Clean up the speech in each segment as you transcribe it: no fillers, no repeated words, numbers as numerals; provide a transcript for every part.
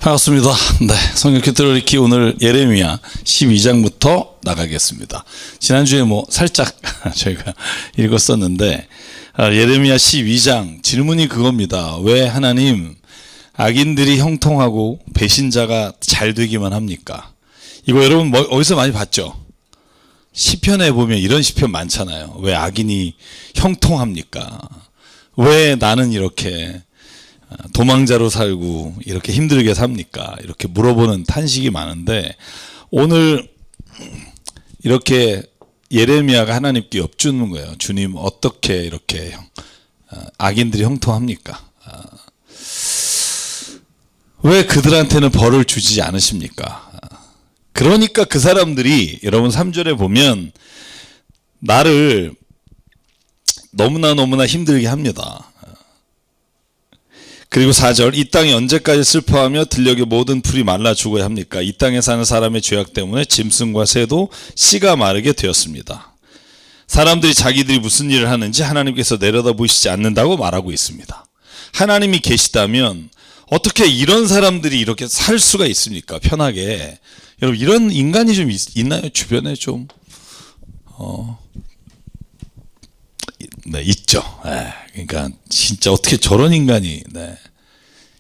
반갑습니다. 네, 성경 큐티를 읽기 오늘 예레미야 12장부터 나가겠습니다. 지난주에 살짝 저희가 읽었었는데 예레미야 12장 질문이 그겁니다. 왜 하나님 악인들이 형통하고 배신자가 잘 되기만 합니까? 이거 여러분 어디서 많이 봤죠? 시편에 보면 이런 시편 많잖아요. 왜 악인이 형통합니까? 왜 나는 이렇게 도망자로 살고 이렇게 힘들게 삽니까? 이렇게 물어보는 탄식이 많은데 오늘 이렇게 예레미야가 하나님께 엽주는 거예요. 주님 어떻게 이렇게 악인들이 형통합니까? 왜 그들한테는 벌을 주지 않으십니까? 그러니까 그 사람들이 여러분 3절에 보면 나를 너무나 힘들게 합니다. 그리고 4절 이 땅이 언제까지 슬퍼하며 들녘의 모든 풀이 말라 죽어야 합니까? 이 땅에 사는 사람의 죄악 때문에 짐승과 새도 씨가 마르게 되었습니다. 사람들이 자기들이 무슨 일을 하는지 하나님께서 내려다보시지 않는다고 말하고 있습니다. 하나님이 계시다면 어떻게 이런 사람들이 이렇게 살 수가 있습니까? 편하게. 여러분 이런 인간이 좀 있나요? 주변에 좀 네, 있죠. 네, 그러니까 진짜 어떻게 저런 인간이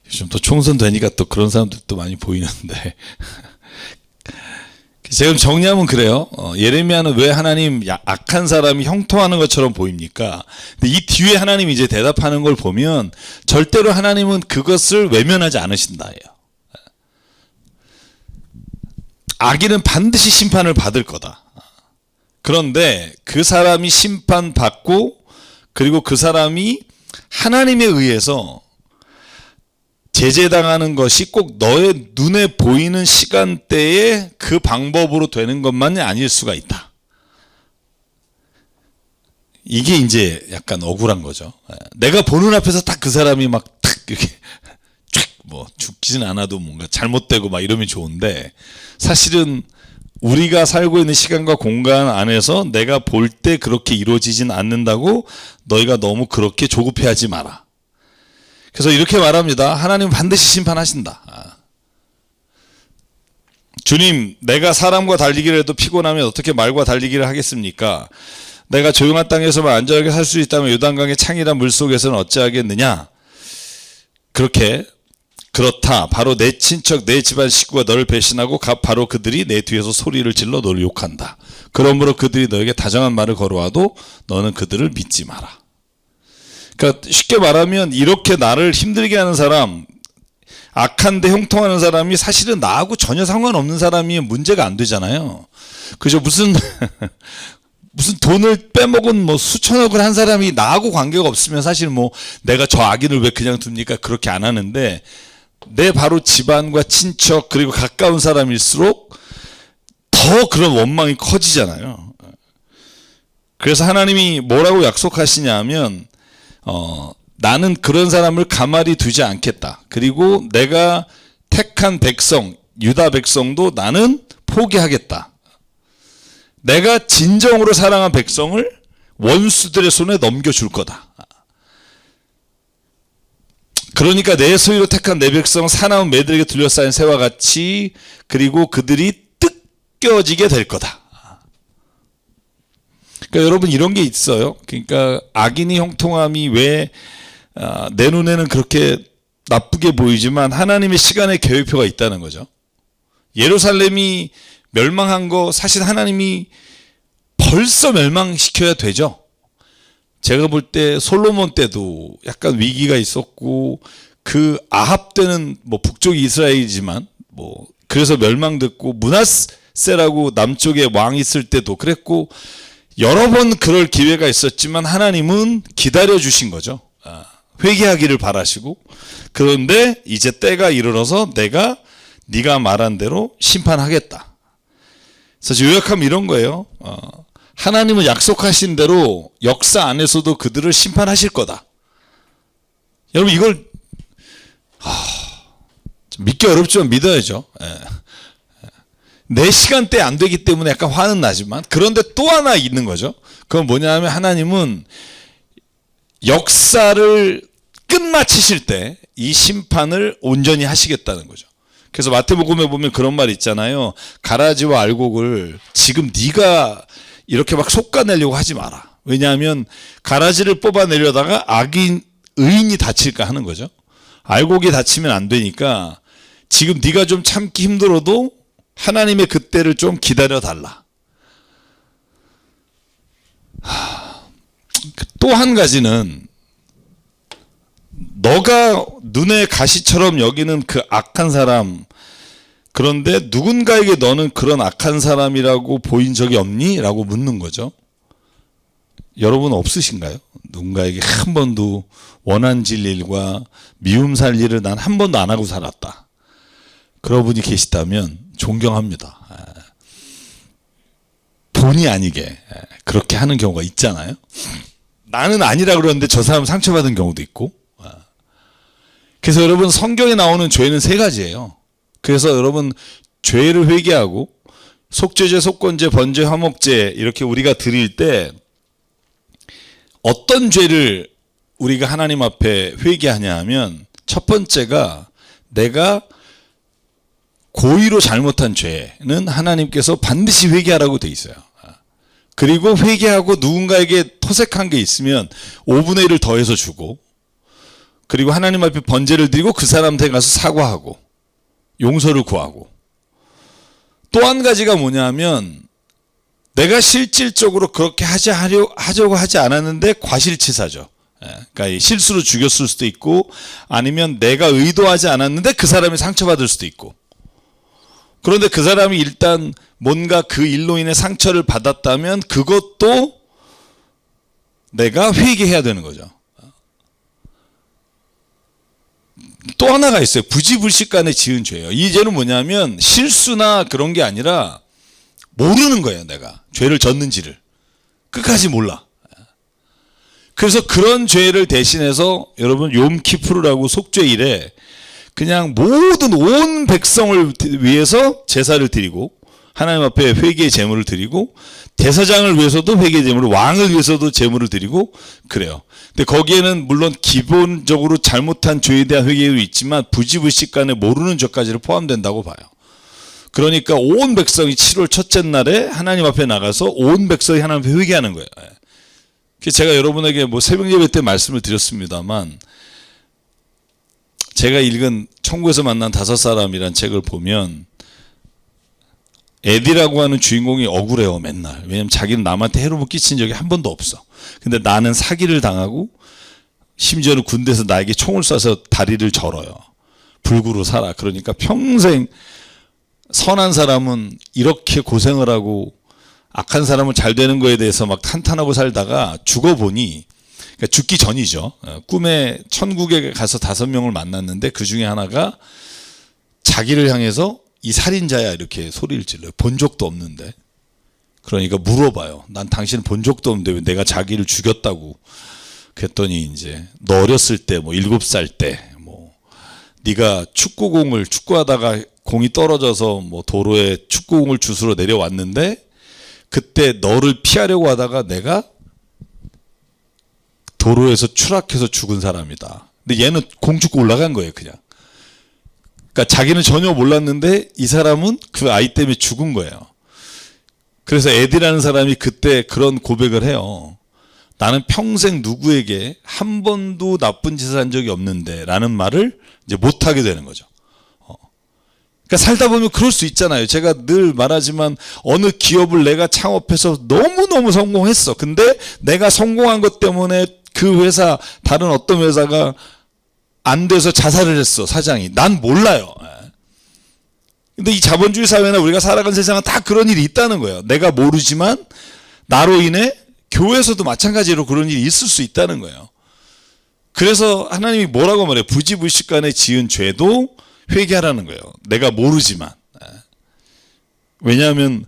요즘 또 총선 되니까 또 그런 사람들도 많이 보이는데 제가 정리하면 그래요. 예레미야는 왜 하나님 악한 사람이 형통하는 것처럼 보입니까? 근데 이 뒤에 하나님이 이제 대답하는 걸 보면 절대로 하나님은 그것을 외면하지 않으신다예요. 악인은 반드시 심판을 받을 거다. 그런데 그 사람이 심판받고 그리고 그 사람이 하나님에 의해서 제재당하는 것이 꼭 너의 눈에 보이는 시간대에 그 방법으로 되는 것만이 아닐 수가 있다. 이게 이제 약간 억울한 거죠. 내가 보는 앞에서 딱 그 사람이 막 탁 이렇게 죽지는 않아도 뭔가 잘못되고 막 이러면 좋은데 사실은 우리가 살고 있는 시간과 공간 안에서 내가 볼 때 그렇게 이루어지진 않는다고 너희가 너무 그렇게 조급해하지 마라. 그래서 이렇게 말합니다. 하나님은 반드시 심판하신다. 주님, 내가 사람과 달리기를 해도 피곤하면 어떻게 말과 달리기를 하겠습니까? 내가 조용한 땅에서만 안전하게 살 수 있다면 요단강의 창이란 물속에서는 어찌하겠느냐? 그렇다. 바로 내 친척 내 집안 식구가 너를 배신하고 바로 그들이 내 뒤에서 소리를 질러 너를 욕한다. 그러므로 그들이 너에게 다정한 말을 걸어와도 너는 그들을 믿지 마라. 그러니까 쉽게 말하면 이렇게 나를 힘들게 하는 사람, 악한데 형통하는 사람이 사실은 나하고 전혀 상관없는 사람이 문제가 안 되잖아요. 그죠? 무슨 돈을 빼먹은 수천억을 한 사람이 나하고 관계가 없으면 사실 내가 저 악인을 왜 그냥 둡니까? 그렇게 안 하는데 내 바로 집안과 친척 그리고 가까운 사람일수록 더 그런 원망이 커지잖아요. 그래서 하나님이 뭐라고 약속하시냐 하면 나는 그런 사람을 가만히 두지 않겠다. 그리고 내가 택한 백성 유다 백성도 나는 포기하겠다. 내가 진정으로 사랑한 백성을 원수들의 손에 넘겨줄 거다. 그러니까 내 소유로 택한 내 백성 사나운 매들에게 둘러싸인 새와 같이 그리고 그들이 뜯겨지게 될 거다. 그러니까 여러분 이런 게 있어요. 그러니까 악인이 형통함이 왜 내 눈에는 그렇게 나쁘게 보이지만 하나님의 시간의 계획표가 있다는 거죠. 예루살렘이 멸망한 거 사실 하나님이 벌써 멸망시켜야 되죠. 제가 볼 때 솔로몬 때도 약간 위기가 있었고 그 아합 때는 북쪽이 이스라엘이지만 그래서 멸망됐고 므낫세라고 남쪽에 왕 있을 때도 그랬고 여러 번 그럴 기회가 있었지만 하나님은 기다려 주신 거죠. 회개하기를 바라시고 그런데 이제 때가 이르러서 내가 네가 말한 대로 심판하겠다. 그래서 요약하면 이런 거예요. 하나님은 약속하신 대로 역사 안에서도 그들을 심판하실 거다. 여러분 이걸 믿기 어렵지만 믿어야죠. 내 시간대에 안 되기 때문에 약간 화는 나지만 그런데 또 하나 있는 거죠. 그건 뭐냐 하면 하나님은 역사를 끝마치실 때 이 심판을 온전히 하시겠다는 거죠. 그래서 마태복음에 보면 그런 말 있잖아요. 가라지와 알곡을 지금 네가 이렇게 막 솎아내려고 하지 마라. 왜냐하면 가라지를 뽑아내려다가 의인이 다칠까 하는 거죠. 알곡이 다치면 안 되니까 지금 네가 좀 참기 힘들어도 하나님의 그때를 좀 기다려 달라. 또 한 가지는 너가 눈에 가시처럼 여기는 그 악한 사람, 그런데 누군가에게 너는 그런 악한 사람이라고 보인 적이 없니? 라고 묻는 거죠. 여러분 없으신가요? 누군가에게 한 번도 원한 질 일과 미움 살 일을 난 한 번도 안 하고 살았다. 그런 분이 계시다면 존경합니다. 본의 아니게 그렇게 하는 경우가 있잖아요. 나는 아니라 그러는데 저 사람 상처받은 경우도 있고. 그래서 여러분 성경에 나오는 죄는 세 가지예요. 그래서 여러분 죄를 회개하고 속죄죄, 속건죄, 번죄, 화목죄 이렇게 우리가 드릴 때 어떤 죄를 우리가 하나님 앞에 회개하냐 하면 첫 번째가 내가 고의로 잘못한 죄는 하나님께서 반드시 회개하라고 돼 있어요. 그리고 회개하고 누군가에게 토색한 게 있으면 5분의 1을 더해서 주고, 그리고 하나님 앞에 번제를 드리고 그 사람한테 가서 사과하고 용서를 구하고, 또 한 가지가 뭐냐면 내가 실질적으로 그렇게 하려고 하지 않았는데 과실치사죠. 그러니까 실수로 죽였을 수도 있고 아니면 내가 의도하지 않았는데 그 사람이 상처받을 수도 있고, 그런데 그 사람이 일단 뭔가 그 일로 인해 상처를 받았다면 그것도 내가 회개해야 되는 거죠. 또 하나가 있어요. 부지불식간에 지은 죄예요. 이 죄는 뭐냐면 실수나 그런 게 아니라 모르는 거예요. 내가 죄를 졌는지를 끝까지 몰라. 그래서 그런 죄를 대신해서 여러분 욤키푸르라고 속죄일에 그냥 모든 온 백성을 위해서 제사를 드리고 하나님 앞에 회개의 제물을 드리고 대사장을 위해서도 회개의 제물을, 왕을 위해서도 제물을 드리고 그래요. 근데 거기에는 물론 기본적으로 잘못한 죄에 대한 회개도 있지만 부지불식간에 모르는 죄까지를 포함된다고 봐요. 그러니까 온 백성이 7월 첫째 날에 하나님 앞에 나가서 온 백성이 하나님 앞에 회개하는 거예요. 제가 여러분에게 뭐 새벽 예배 때 말씀을 드렸습니다만, 제가 읽은 천국에서 만난 5사람이란 책을 보면 에디라고 하는 주인공이 억울해요. 맨날. 왜냐면 자기는 남한테 해로움을 끼친 적이 한 번도 없어. 근데 나는 사기를 당하고 심지어는 군대에서 나에게 총을 쏴서 다리를 절어요. 불구로 살아. 그러니까 평생 선한 사람은 이렇게 고생을 하고 악한 사람은 잘 되는 거에 대해서 막 탄탄하고 살다가 죽어보니, 그러니까 죽기 전이죠. 꿈에 천국에 가서 5명을 만났는데 그 중에 하나가 자기를 향해서 이 살인자야 이렇게 소리를 질러요. 본 적도 없는데. 그러니까 물어봐요. 난 당신 본 적도 없는데 왜 내가 자기를 죽였다고. 그랬더니 이제 너 어렸을 때 뭐 7살 때 뭐 네가 축구하다가 공이 떨어져서 뭐 도로에 축구공을 주스러 내려왔는데 그때 너를 피하려고 하다가 내가 도로에서 추락해서 죽은 사람이다. 근데 얘는 공 죽고 올라간 거예요, 그냥. 그러니까 자기는 전혀 몰랐는데 이 사람은 그 아이 때문에 죽은 거예요. 그래서 에디라는 사람이 그때 그런 고백을 해요. 나는 평생 누구에게 한 번도 나쁜 짓을 한 적이 없는데 라는 말을 이제 못하게 되는 거죠. 그러니까 살다 보면 그럴 수 있잖아요. 제가 늘 말하지만 어느 기업을 내가 창업해서 너무너무 성공했어. 근데 내가 성공한 것 때문에 그 회사, 다른 어떤 회사가 안 돼서 자살을 했어, 사장이. 난 몰라요. 근데 이 자본주의 사회나 우리가 살아가는 세상은 다 그런 일이 있다는 거예요. 내가 모르지만 나로 인해 교회에서도 마찬가지로 그런 일이 있을 수 있다는 거예요. 그래서 하나님이 뭐라고 말해요? 부지불식간에 지은 죄도 회개하라는 거예요. 내가 모르지만. 왜냐하면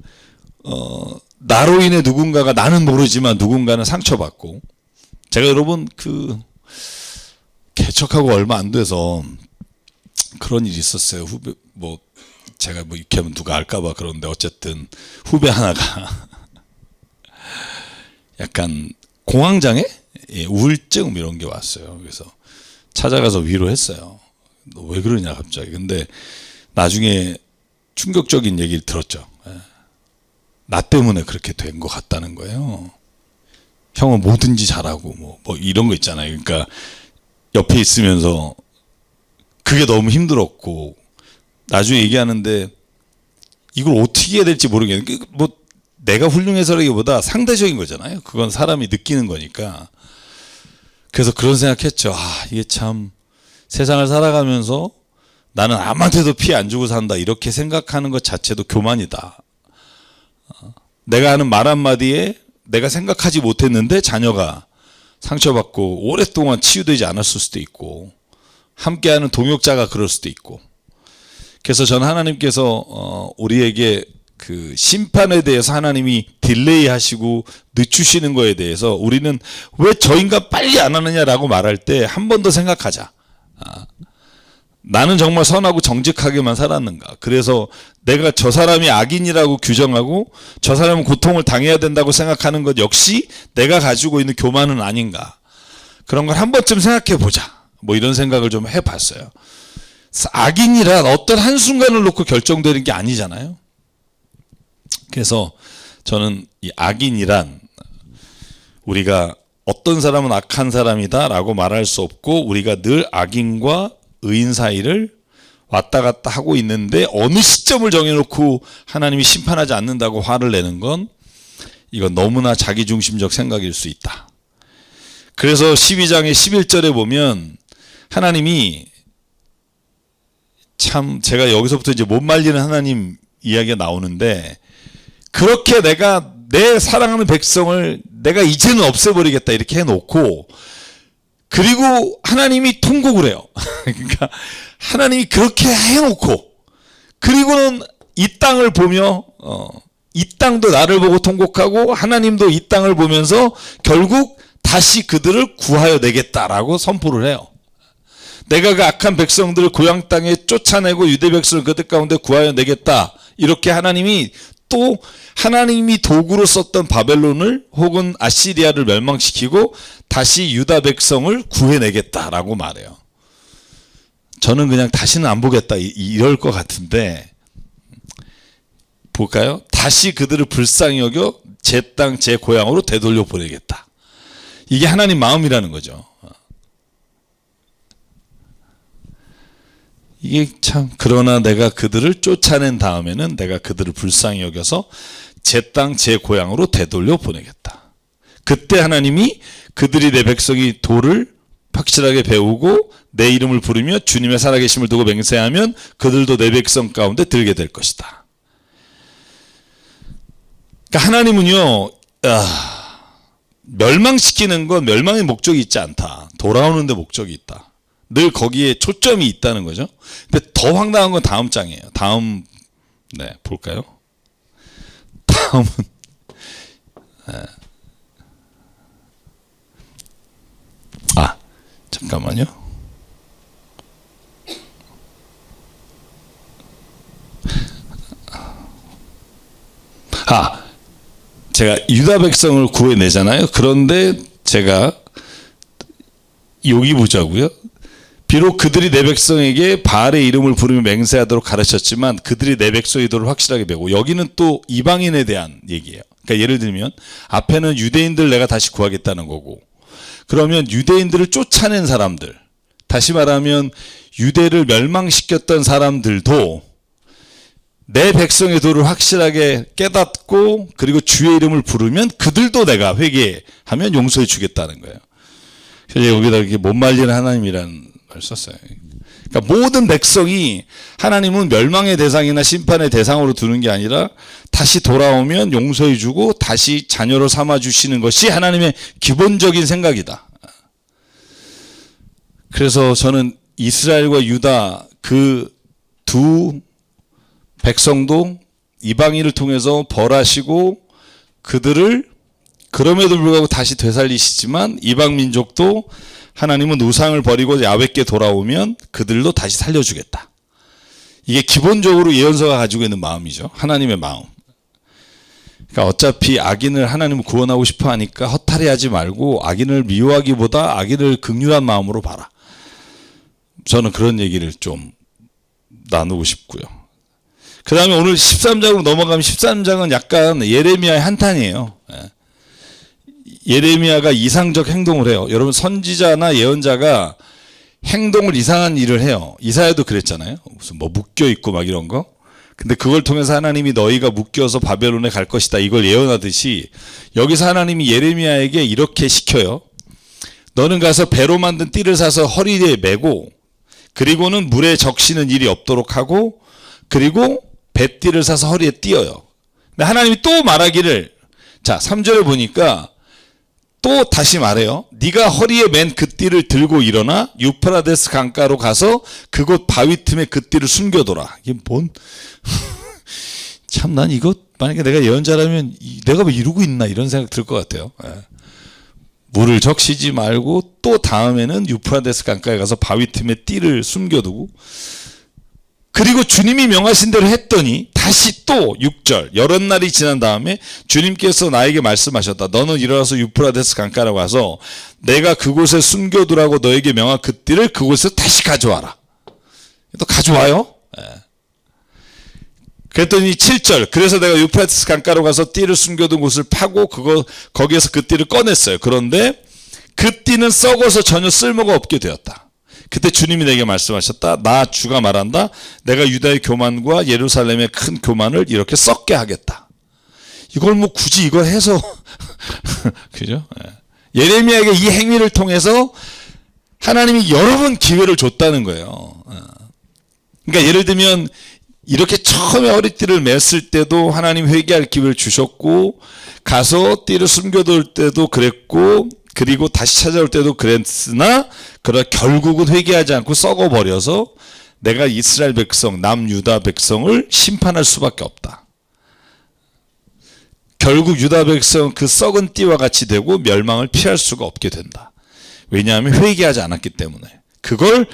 나로 인해 누군가가, 나는 모르지만 누군가는 상처받고. 제가 여러분 개척하고 얼마 안 돼서 그런 일이 있었어요. 후배 뭐 제가 뭐 이렇게 하면 누가 알까봐 그러는데 어쨌든 후배 하나가 약간 공황장애, 우울증 이런 게 왔어요. 그래서 찾아가서 위로했어요. 너 왜 그러냐 갑자기. 근데 나중에 충격적인 얘기를 들었죠. 나 때문에 그렇게 된 것 같다는 거예요. 형은 뭐든지 잘하고 뭐 이런 거 있잖아요. 그러니까 옆에 있으면서 그게 너무 힘들었고 나중에 얘기하는데 이걸 어떻게 해야 될지 모르겠는데 뭐 내가 훌륭해서라기보다 상대적인 거잖아요. 그건 사람이 느끼는 거니까. 그래서 그런 생각했죠. 이게 참 세상을 살아가면서 나는 아무한테도 피해 안 주고 산다 이렇게 생각하는 것 자체도 교만이다. 내가 하는 말 한마디에 내가 생각하지 못했는데 자녀가 상처받고 오랫동안 치유되지 않았을 수도 있고 함께하는 동역자가 그럴 수도 있고. 그래서 저는 하나님께서 우리에게 그 심판에 대해서 하나님이 딜레이 하시고 늦추시는 거에 대해서 우리는 왜 저 인간 빨리 안 하느냐라고 말할 때 한 번 더 생각하자. 나는 정말 선하고 정직하게만 살았는가? 그래서 내가 저 사람이 악인이라고 규정하고 저 사람은 고통을 당해야 된다고 생각하는 것 역시 내가 가지고 있는 교만은 아닌가? 그런 걸 한 번쯤 생각해 보자. 뭐 이런 생각을 좀 해봤어요. 악인이란 어떤 한순간을 놓고 결정되는 게 아니잖아요. 그래서 저는 이 악인이란 우리가 어떤 사람은 악한 사람이다 라고 말할 수 없고 우리가 늘 악인과 의인 사이를 왔다 갔다 하고 있는데 어느 시점을 정해놓고 하나님이 심판하지 않는다고 화를 내는 건 이건 너무나 자기중심적 생각일 수 있다. 그래서 12장의 11절에 보면 하나님이 참 제가 여기서부터 이제 못 말리는 하나님 이야기가 나오는데 그렇게 내가 내 사랑하는 백성을 내가 이제는 없애버리겠다 이렇게 해놓고 그리고 하나님이 통곡을 해요. 그러니까 하나님이 그렇게 해놓고 그리고는 이 땅을 보며 이 땅도 나를 보고 통곡하고 하나님도 이 땅을 보면서 결국 다시 그들을 구하여 내겠다라고 선포를 해요. 내가 그 악한 백성들을 고향 땅에 쫓아내고 유대 백성을 그들 가운데 구하여 내겠다. 이렇게 하나님이 또 하나님이 도구로 썼던 바벨론을 혹은 아시리아를 멸망시키고 다시 유다 백성을 구해내겠다라고 말해요. 저는 그냥 다시는 안 보겠다 이럴 것 같은데 볼까요? 다시 그들을 불쌍히 여겨 제 땅 제 고향으로 되돌려 보내겠다. 이게 하나님 마음이라는 거죠. 이게 참 그러나 내가 그들을 쫓아낸 다음에는 내가 그들을 불쌍히 여겨서 제 땅 제 고향으로 되돌려 보내겠다. 그때 하나님이 그들이 내 백성이 도를 확실하게 배우고 내 이름을 부르며 주님의 살아계심을 두고 맹세하면 그들도 내 백성 가운데 들게 될 것이다. 그러니까 하나님은요 멸망시키는 건 멸망의 목적이 있지 않다. 돌아오는 데 목적이 있다. 늘 거기에 초점이 있다는 거죠. 근데 더 황당한 건 다음 장이에요. 다음 볼까요? 다음은 잠깐만요. 제가 유다 백성을 구해내잖아요. 그런데 제가 여기 보자고요. 비록 그들이 내 백성에게 바알의 이름을 부르며 맹세하도록 가르쳤지만 그들이 내 백성의 도를 확실하게 배우고 여기는 또 이방인에 대한 얘기예요. 그러니까 예를 들면 앞에는 유대인들 내가 다시 구하겠다는 거고 그러면 유대인들을 쫓아낸 사람들 다시 말하면 유대를 멸망시켰던 사람들도 내 백성의 도를 확실하게 깨닫고 그리고 주의 이름을 부르면 그들도 내가 회개하면 용서해 주겠다는 거예요. 그래서 여기다 이렇게 못 말리는 하나님이라는 말 썼어요. 그러니까 모든 백성이 하나님은 멸망의 대상이나 심판의 대상으로 두는 게 아니라 다시 돌아오면 용서해 주고 다시 자녀로 삼아 주시는 것이 하나님의 기본적인 생각이다. 그래서 저는 이스라엘과 유다 그 두 백성도 이방인을 통해서 벌하시고 그들을 그럼에도 불구하고 다시 되살리시지만 이방 민족도 하나님은 우상을 버리고 야훼께 돌아오면 그들도 다시 살려주겠다. 이게 기본적으로 예언서가 가지고 있는 마음이죠. 하나님의 마음. 그러니까 어차피 악인을 하나님은 구원하고 싶어 하니까 허탈해하지 말고 악인을 미워하기보다 악인을 긍휼한 마음으로 봐라. 저는 그런 얘기를 좀 나누고 싶고요. 그 다음에 오늘 13장으로 넘어가면 13장은 약간 예레미야의 한탄이에요. 예레미야가 이상적 행동을 해요. 여러분 선지자나 예언자가 행동을 이상한 일을 해요. 이사야도 그랬잖아요. 무슨 뭐 묶여 있고 막 이런 거. 근데 그걸 통해서 하나님이 너희가 묶여서 바벨론에 갈 것이다 이걸 예언하듯이 여기서 하나님이 예레미야에게 이렇게 시켜요. 너는 가서 배로 만든 띠를 사서 허리에 메고 그리고는 물에 적시는 일이 없도록 하고 그리고 배띠를 사서 허리에 띄어요. 근데 하나님이 또 말하기를 자 3절에 보니까 또 다시 말해요. 네가 허리에 맨 그 띠를 들고 일어나 유프라데스 강가로 가서 그곳 바위 틈에 그 띠를 숨겨둬라. 이게 뭔 참 난 이거 만약에 내가 예언자라면 내가 왜 이러고 있나 이런 생각 들 것 같아요. 물을 적시지 말고 또 다음에는 유프라데스 강가에 가서 바위 틈에 띠를 숨겨두고 그리고 주님이 명하신 대로 했더니 다시 또 6절 여러 날이 지난 다음에 주님께서 나에게 말씀하셨다. 너는 일어나서 유프라데스 강가로 가서 내가 그곳에 숨겨두라고 너에게 명한 그 띠를 그곳에서 다시 가져와라. 또 가져와요. 그랬더니 7절 그래서 내가 유프라데스 강가로 가서 띠를 숨겨둔 곳을 파고 거기에서 그 띠를 꺼냈어요. 그런데 그 띠는 썩어서 전혀 쓸모가 없게 되었다. 그때 주님이 내게 말씀하셨다. 나 주가 말한다. 내가 유다의 교만과 예루살렘의 큰 교만을 이렇게 썩게 하겠다. 이걸 뭐 굳이 이걸 해서 그죠? 예레미야에게 이 행위를 통해서 하나님이 여러 번 기회를 줬다는 거예요. 그러니까 예를 들면 이렇게 처음에 허리띠를 맸을 때도 하나님 회개할 기회를 주셨고 가서 띠를 숨겨둘 때도 그랬고 그리고 다시 찾아올 때도 그랬으나 그러나 결국은 회개하지 않고 썩어버려서 내가 이스라엘 백성 남유다 백성을 심판할 수밖에 없다. 결국 유다 백성 그 썩은 띠와 같이 되고 멸망을 피할 수가 없게 된다. 왜냐하면 회개하지 않았기 때문에. 그걸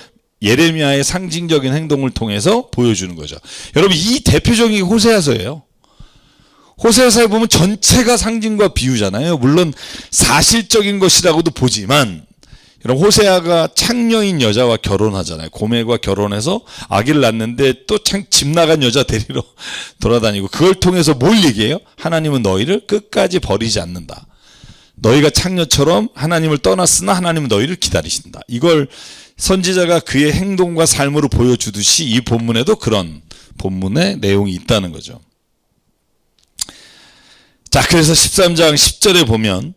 예레미야의 상징적인 행동을 통해서 보여주는 거죠. 여러분 이 대표적인 호세아서예요. 호세아서에 보면 전체가 상징과 비유잖아요. 물론 사실적인 것이라고도 보지만 여러분 호세아가 창녀인 여자와 결혼하잖아요. 고멜과 결혼해서 아기를 낳는데 또 집 나간 여자 데리러 돌아다니고 그걸 통해서 뭘 얘기해요? 하나님은 너희를 끝까지 버리지 않는다. 너희가 창녀처럼 하나님을 떠났으나 하나님은 너희를 기다리신다. 이걸 선지자가 그의 행동과 삶으로 보여주듯이 이 본문에도 그런 본문의 내용이 있다는 거죠. 자, 그래서 13장 10절에 보면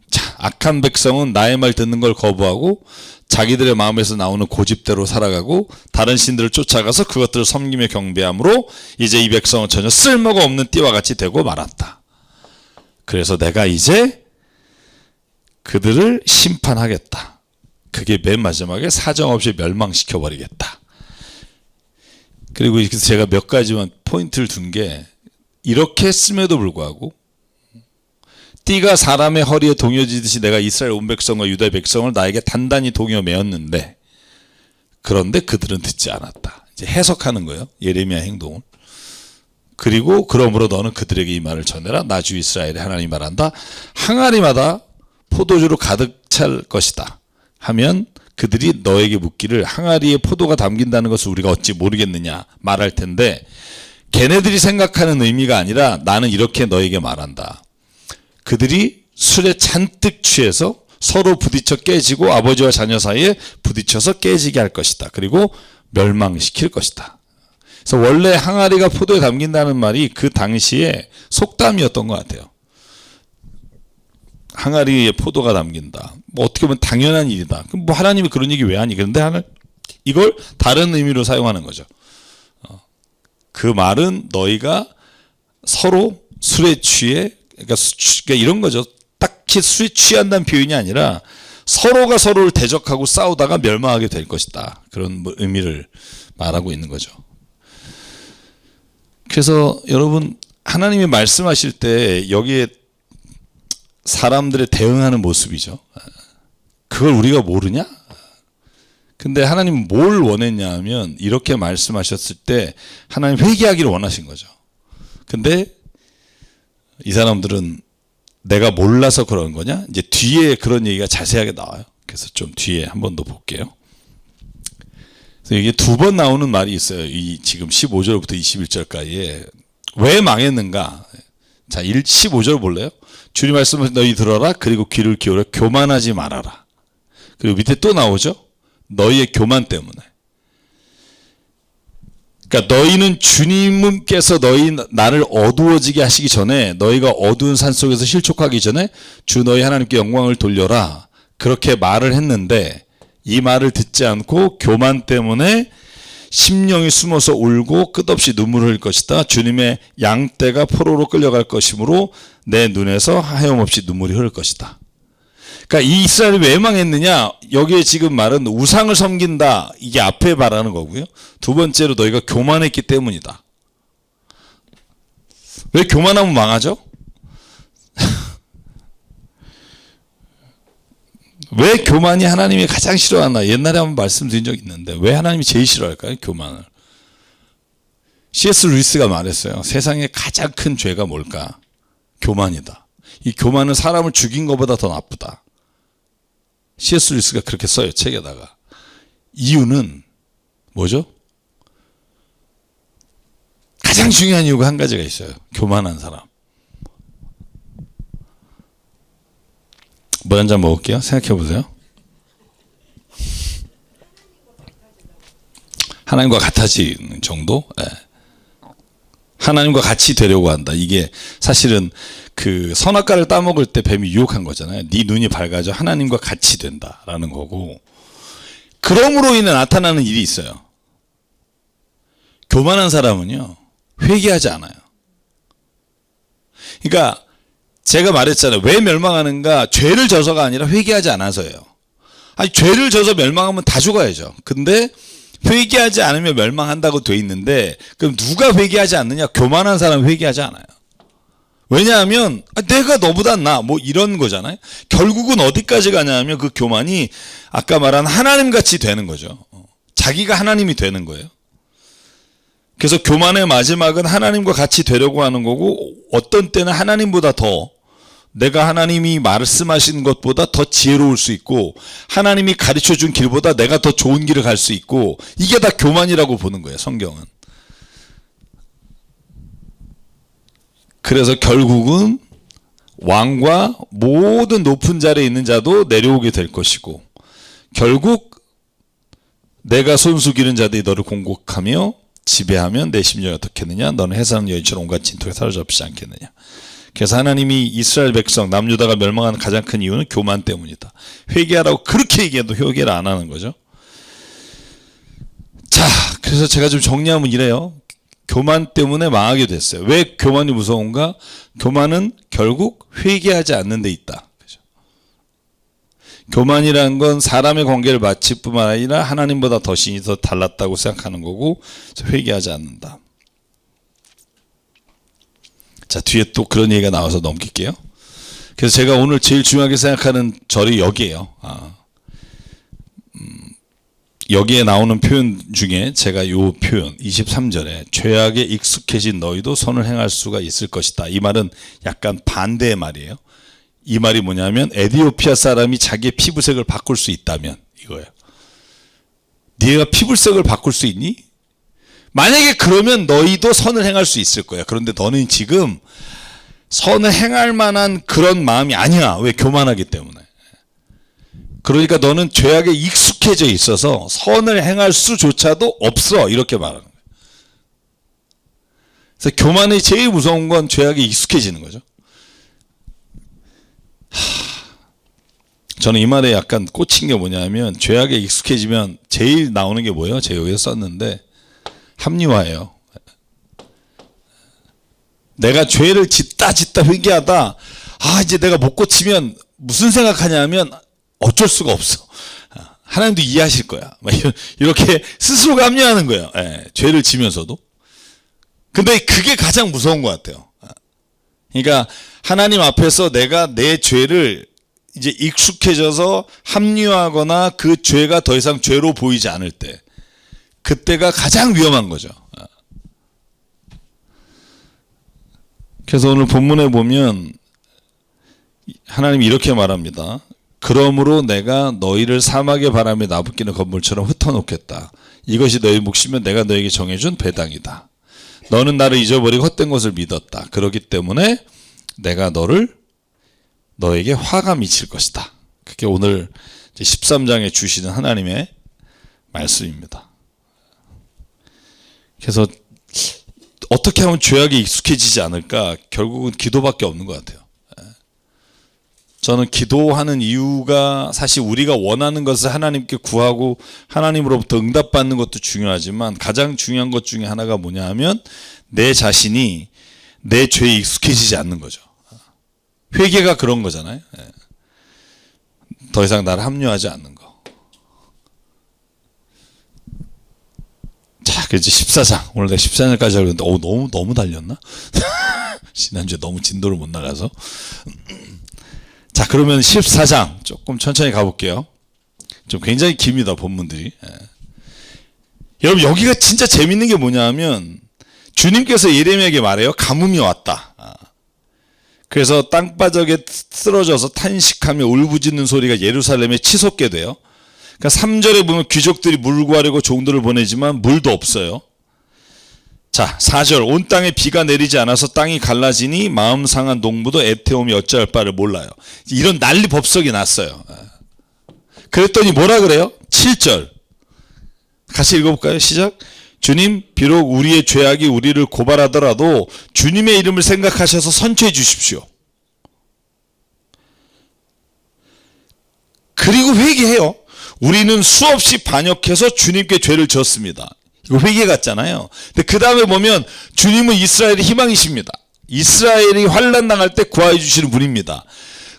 자, 악한 백성은 나의 말 듣는 걸 거부하고 자기들의 마음에서 나오는 고집대로 살아가고 다른 신들을 쫓아가서 그것들을 섬기며 경배함으로 이제 이 백성은 전혀 쓸모가 없는 띠와 같이 되고 말았다. 그래서 내가 이제 그들을 심판하겠다. 그게 맨 마지막에 사정없이 멸망시켜버리겠다. 그리고 그래서 제가 몇 가지만 포인트를 둔 게 이렇게 했음에도 불구하고 띠가 사람의 허리에 동여지듯이 내가 이스라엘 온 백성과 유다의 백성을 나에게 단단히 동여 매었는데 그런데 그들은 듣지 않았다. 이제 해석하는 거예요. 예레미야 행동을. 그리고 그러므로 너는 그들에게 이 말을 전해라. 나 주 이스라엘의 하나님이 말한다. 항아리마다 포도주로 가득 찰 것이다. 하면 그들이 너에게 묻기를 항아리에 포도가 담긴다는 것을 우리가 어찌 모르겠느냐 말할 텐데 걔네들이 생각하는 의미가 아니라 나는 이렇게 너에게 말한다. 그들이 술에 잔뜩 취해서 서로 부딪혀 깨지고 아버지와 자녀 사이에 부딪혀서 깨지게 할 것이다. 그리고 멸망시킬 것이다. 그래서 원래 항아리가 포도에 담긴다는 말이 그 당시에 속담이었던 것 같아요. 항아리에 포도가 담긴다. 뭐 어떻게 보면 당연한 일이다. 그럼 뭐 하나님이 그런 얘기 왜 하니? 그런데 이걸 다른 의미로 사용하는 거죠. 그 말은 너희가 서로 술에 취해, 그러니까 이런 거죠. 딱히 술에 취한다는 표현이 아니라 서로가 서로를 대적하고 싸우다가 멸망하게 될 것이다. 그런 의미를 말하고 있는 거죠. 그래서 여러분 하나님이 말씀하실 때 여기에 사람들의 대응하는 모습이죠. 그걸 우리가 모르냐? 근데 하나님은 뭘 원했냐 하면 이렇게 말씀하셨을 때 하나님 회개하기를 원하신 거죠. 근데 이 사람들은 내가 몰라서 그런 거냐? 이제 뒤에 그런 얘기가 자세하게 나와요. 그래서 좀 뒤에 한 번 더 볼게요. 그래서 이게 두 번 나오는 말이 있어요. 이 지금 15절부터 21절까지에 왜 망했는가? 자, 15절 볼래요? 주님 말씀을 너희 들어라. 그리고 귀를 기울여 교만하지 말아라. 그리고 밑에 또 나오죠. 너희의 교만 때문에. 그러니까 너희는 주님께서 나를 어두워지게 하시기 전에, 너희가 어두운 산 속에서 실족하기 전에 주 너희 하나님께 영광을 돌려라. 그렇게 말을 했는데 이 말을 듣지 않고 교만 때문에 심령이 숨어서 울고 끝없이 눈물을 흘릴 것이다. 주님의 양떼가 포로로 끌려갈 것이므로 내 눈에서 하염없이 눈물이 흐를 것이다. 그러니까 이 이스라엘이 왜 망했느냐? 여기에 지금 말은 우상을 섬긴다. 이게 앞에 말하는 거고요. 두 번째로 너희가 교만했기 때문이다. 왜 교만하면 망하죠? 왜 교만이 하나님이 가장 싫어하나? 옛날에 한번 말씀드린 적 있는데 왜 하나님이 제일 싫어할까요? 교만을. C.S. 루이스가 말했어요. 세상에 가장 큰 죄가 뭘까? 교만이다. 이 교만은 사람을 죽인 것보다 더 나쁘다. C.S. 루이스가 그렇게 써요. 책에다가. 이유는 뭐죠? 가장 중요한 이유가 한 가지가 있어요. 교만한 사람. 뭐 한 잔 먹을게요. 생각해 보세요. 하나님과 같아지는 정도? 네. 하나님과 같이 되려고 한다. 이게 사실은 그 선악과를 따먹을 때 뱀이 유혹한 거잖아요. 네 눈이 밝아져 하나님과 같이 된다라는 거고, 그럼으로 인해 나타나는 일이 있어요. 교만한 사람은요, 회개하지 않아요. 그러니까 제가 말했잖아요. 왜 멸망하는가? 죄를 져서가 아니라 회개하지 않아서예요. 아니, 죄를 져서 멸망하면 다 죽어야죠. 근데 회개하지 않으면 멸망한다고 돼 있는데, 그럼 누가 회개하지 않느냐? 교만한 사람 회개하지 않아요. 왜냐하면 내가 너보다 나, 뭐 이런 거잖아요. 결국은 어디까지 가냐면 그 교만이 아까 말한 하나님같이 되는 거죠. 자기가 하나님이 되는 거예요. 그래서 교만의 마지막은 하나님과 같이 되려고 하는 거고, 어떤 때는 하나님보다 더, 내가 하나님이 말씀하신 것보다 더 지혜로울 수 있고, 하나님이 가르쳐준 길보다 내가 더 좋은 길을 갈 수 있고, 이게 다 교만이라고 보는 거예요, 성경은. 그래서 결국은 왕과 모든 높은 자리에 있는 자도 내려오게 될 것이고, 결국 내가 손수 기른 자들이 너를 공곡하며 지배하면 내 심령이 어떻겠느냐? 너는 해산한 여인처럼 온갖 진토에 사로잡히지 않겠느냐? 그래서 하나님이 이스라엘 백성 남유다가 멸망하는 가장 큰 이유는 교만 때문이다. 회개하라고 그렇게 얘기해도 회개를 안 하는 거죠. 자, 그래서 제가 좀 정리하면 이래요. 교만 때문에 망하게 됐어요. 왜 교만이 무서운가? 교만은 결국 회개하지 않는 데 있다. 그죠? 교만이라는 건 사람의 관계를 마칠 뿐만 아니라 하나님보다 더 신이 더 달랐다고 생각하는 거고, 회개하지 않는다. 자, 뒤에 또 그런 얘기가 나와서 넘길게요. 그래서 제가 오늘 제일 중요하게 생각하는 절이 여기에요. 여기에 나오는 표현 중에 제가 요 표현 23절에 죄악에 익숙해진 너희도 선을 행할 수가 있을 것이다. 이 말은 약간 반대의 말이에요. 이 말이 뭐냐면 에디오피아 사람이 자기의 피부색을 바꿀 수 있다면 이거예요. 네가 피부색을 바꿀 수 있니? 만약에 그러면 너희도 선을 행할 수 있을 거야. 그런데 너는 지금 선을 행할 만한 그런 마음이 아니야. 왜? 교만하기 때문에. 그러니까 너는 죄악에 익숙해져 있어서 선을 행할 수조차도 없어. 이렇게 말하는 거예요. 그래서 교만이 제일 무서운 건 죄악에 익숙해지는 거죠. 저는 이 말에 약간 꽂힌 게 뭐냐면, 죄악에 익숙해지면 제일 나오는 게 뭐예요? 제가 여기서 썼는데 합리화예요. 내가 죄를 짓다 회개하다, 이제 내가 못 고치면 무슨 생각하냐면 어쩔 수가 없어. 하나님도 이해하실 거야. 이렇게 스스로가 합리화하는 거예요. 죄를 지면서도. 근데 그게 가장 무서운 것 같아요. 그러니까 하나님 앞에서 내가 내 죄를 이제 익숙해져서 합리화하거나 그 죄가 더 이상 죄로 보이지 않을 때, 그때가 가장 위험한 거죠. 그래서 오늘 본문에 보면 하나님이 이렇게 말합니다. 그러므로 내가 너희를 사막의 바람에 나부끼는 건물처럼 흩어놓겠다. 이것이 너희 몫이면 내가 너에게 정해준 배당이다. 너는 나를 잊어버리고 헛된 것을 믿었다. 그렇기 때문에 내가 너에게 화가 미칠 것이다. 그게 오늘 13장에 주시는 하나님의 말씀입니다. 그래서 어떻게 하면 죄악에 익숙해지지 않을까? 결국은 기도밖에 없는 것 같아요. 저는 기도하는 이유가 사실 우리가 원하는 것을 하나님께 구하고 하나님으로부터 응답받는 것도 중요하지만 가장 중요한 것 중에 하나가 뭐냐 하면 내 자신이 내 죄에 익숙해지지 않는 거죠. 회개가 그런 거잖아요. 더 이상 나를 합류하지 않는 거. 자, 그래서 14장. 오늘 내가 14장까지 하려고 했는데 너무 달렸나? 지난주에 너무 진도를 못 나가서. 자, 그러면 14장 조금 천천히 가볼게요. 좀 굉장히 깁니다, 본문들이. 여러분, 여기가 진짜 재밌는 게 뭐냐 하면 주님께서 예레미야에게 말해요. 가뭄이 왔다. 그래서 땅바닥에 쓰러져서 탄식하며 울부짖는 소리가 예루살렘에 치솟게 돼요. 그러니까 3절에 보면 귀족들이 물 구하려고 종들을 보내지만 물도 없어요. 자, 4절 온 땅에 비가 내리지 않아서 땅이 갈라지니 마음 상한 농부도 애태움이 어찌할 바를 몰라요. 이런 난리 법석이 났어요. 그랬더니 뭐라 그래요? 7절 같이 읽어볼까요? 시작. 주님, 비록 우리의 죄악이 우리를 고발하더라도 주님의 이름을 생각하셔서 선처해 주십시오. 그리고 회개해요. 우리는 수없이 반역해서 주님께 죄를 졌습니다. 이거 회개 같잖아요. 근데 그 다음에 보면 주님은 이스라엘의 희망이십니다. 이스라엘이 환난 당할 때 구하여 주시는 분입니다.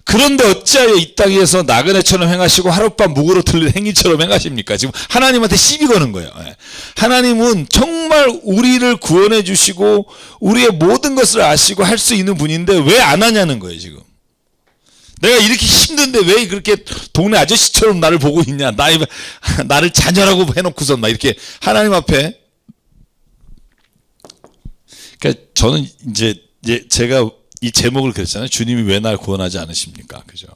그런데 어찌하여 이 땅에서 나그네처럼 행하시고 하룻밤 묵으로 틀린 행위처럼 행하십니까? 지금 하나님한테 시비 거는 거예요. 하나님은 정말 우리를 구원해 주시고 우리의 모든 것을 아시고 할 수 있는 분인데 왜 안 하냐는 거예요, 지금. 내가 이렇게 힘든데 왜 그렇게 동네 아저씨처럼 나를 보고 있냐? 나를 자녀라고 해놓고서 막 이렇게 하나님 앞에. 그러니까 저는 이제 제가 이 제목을 그랬잖아요. 주님이 왜 날 구원하지 않으십니까? 그죠?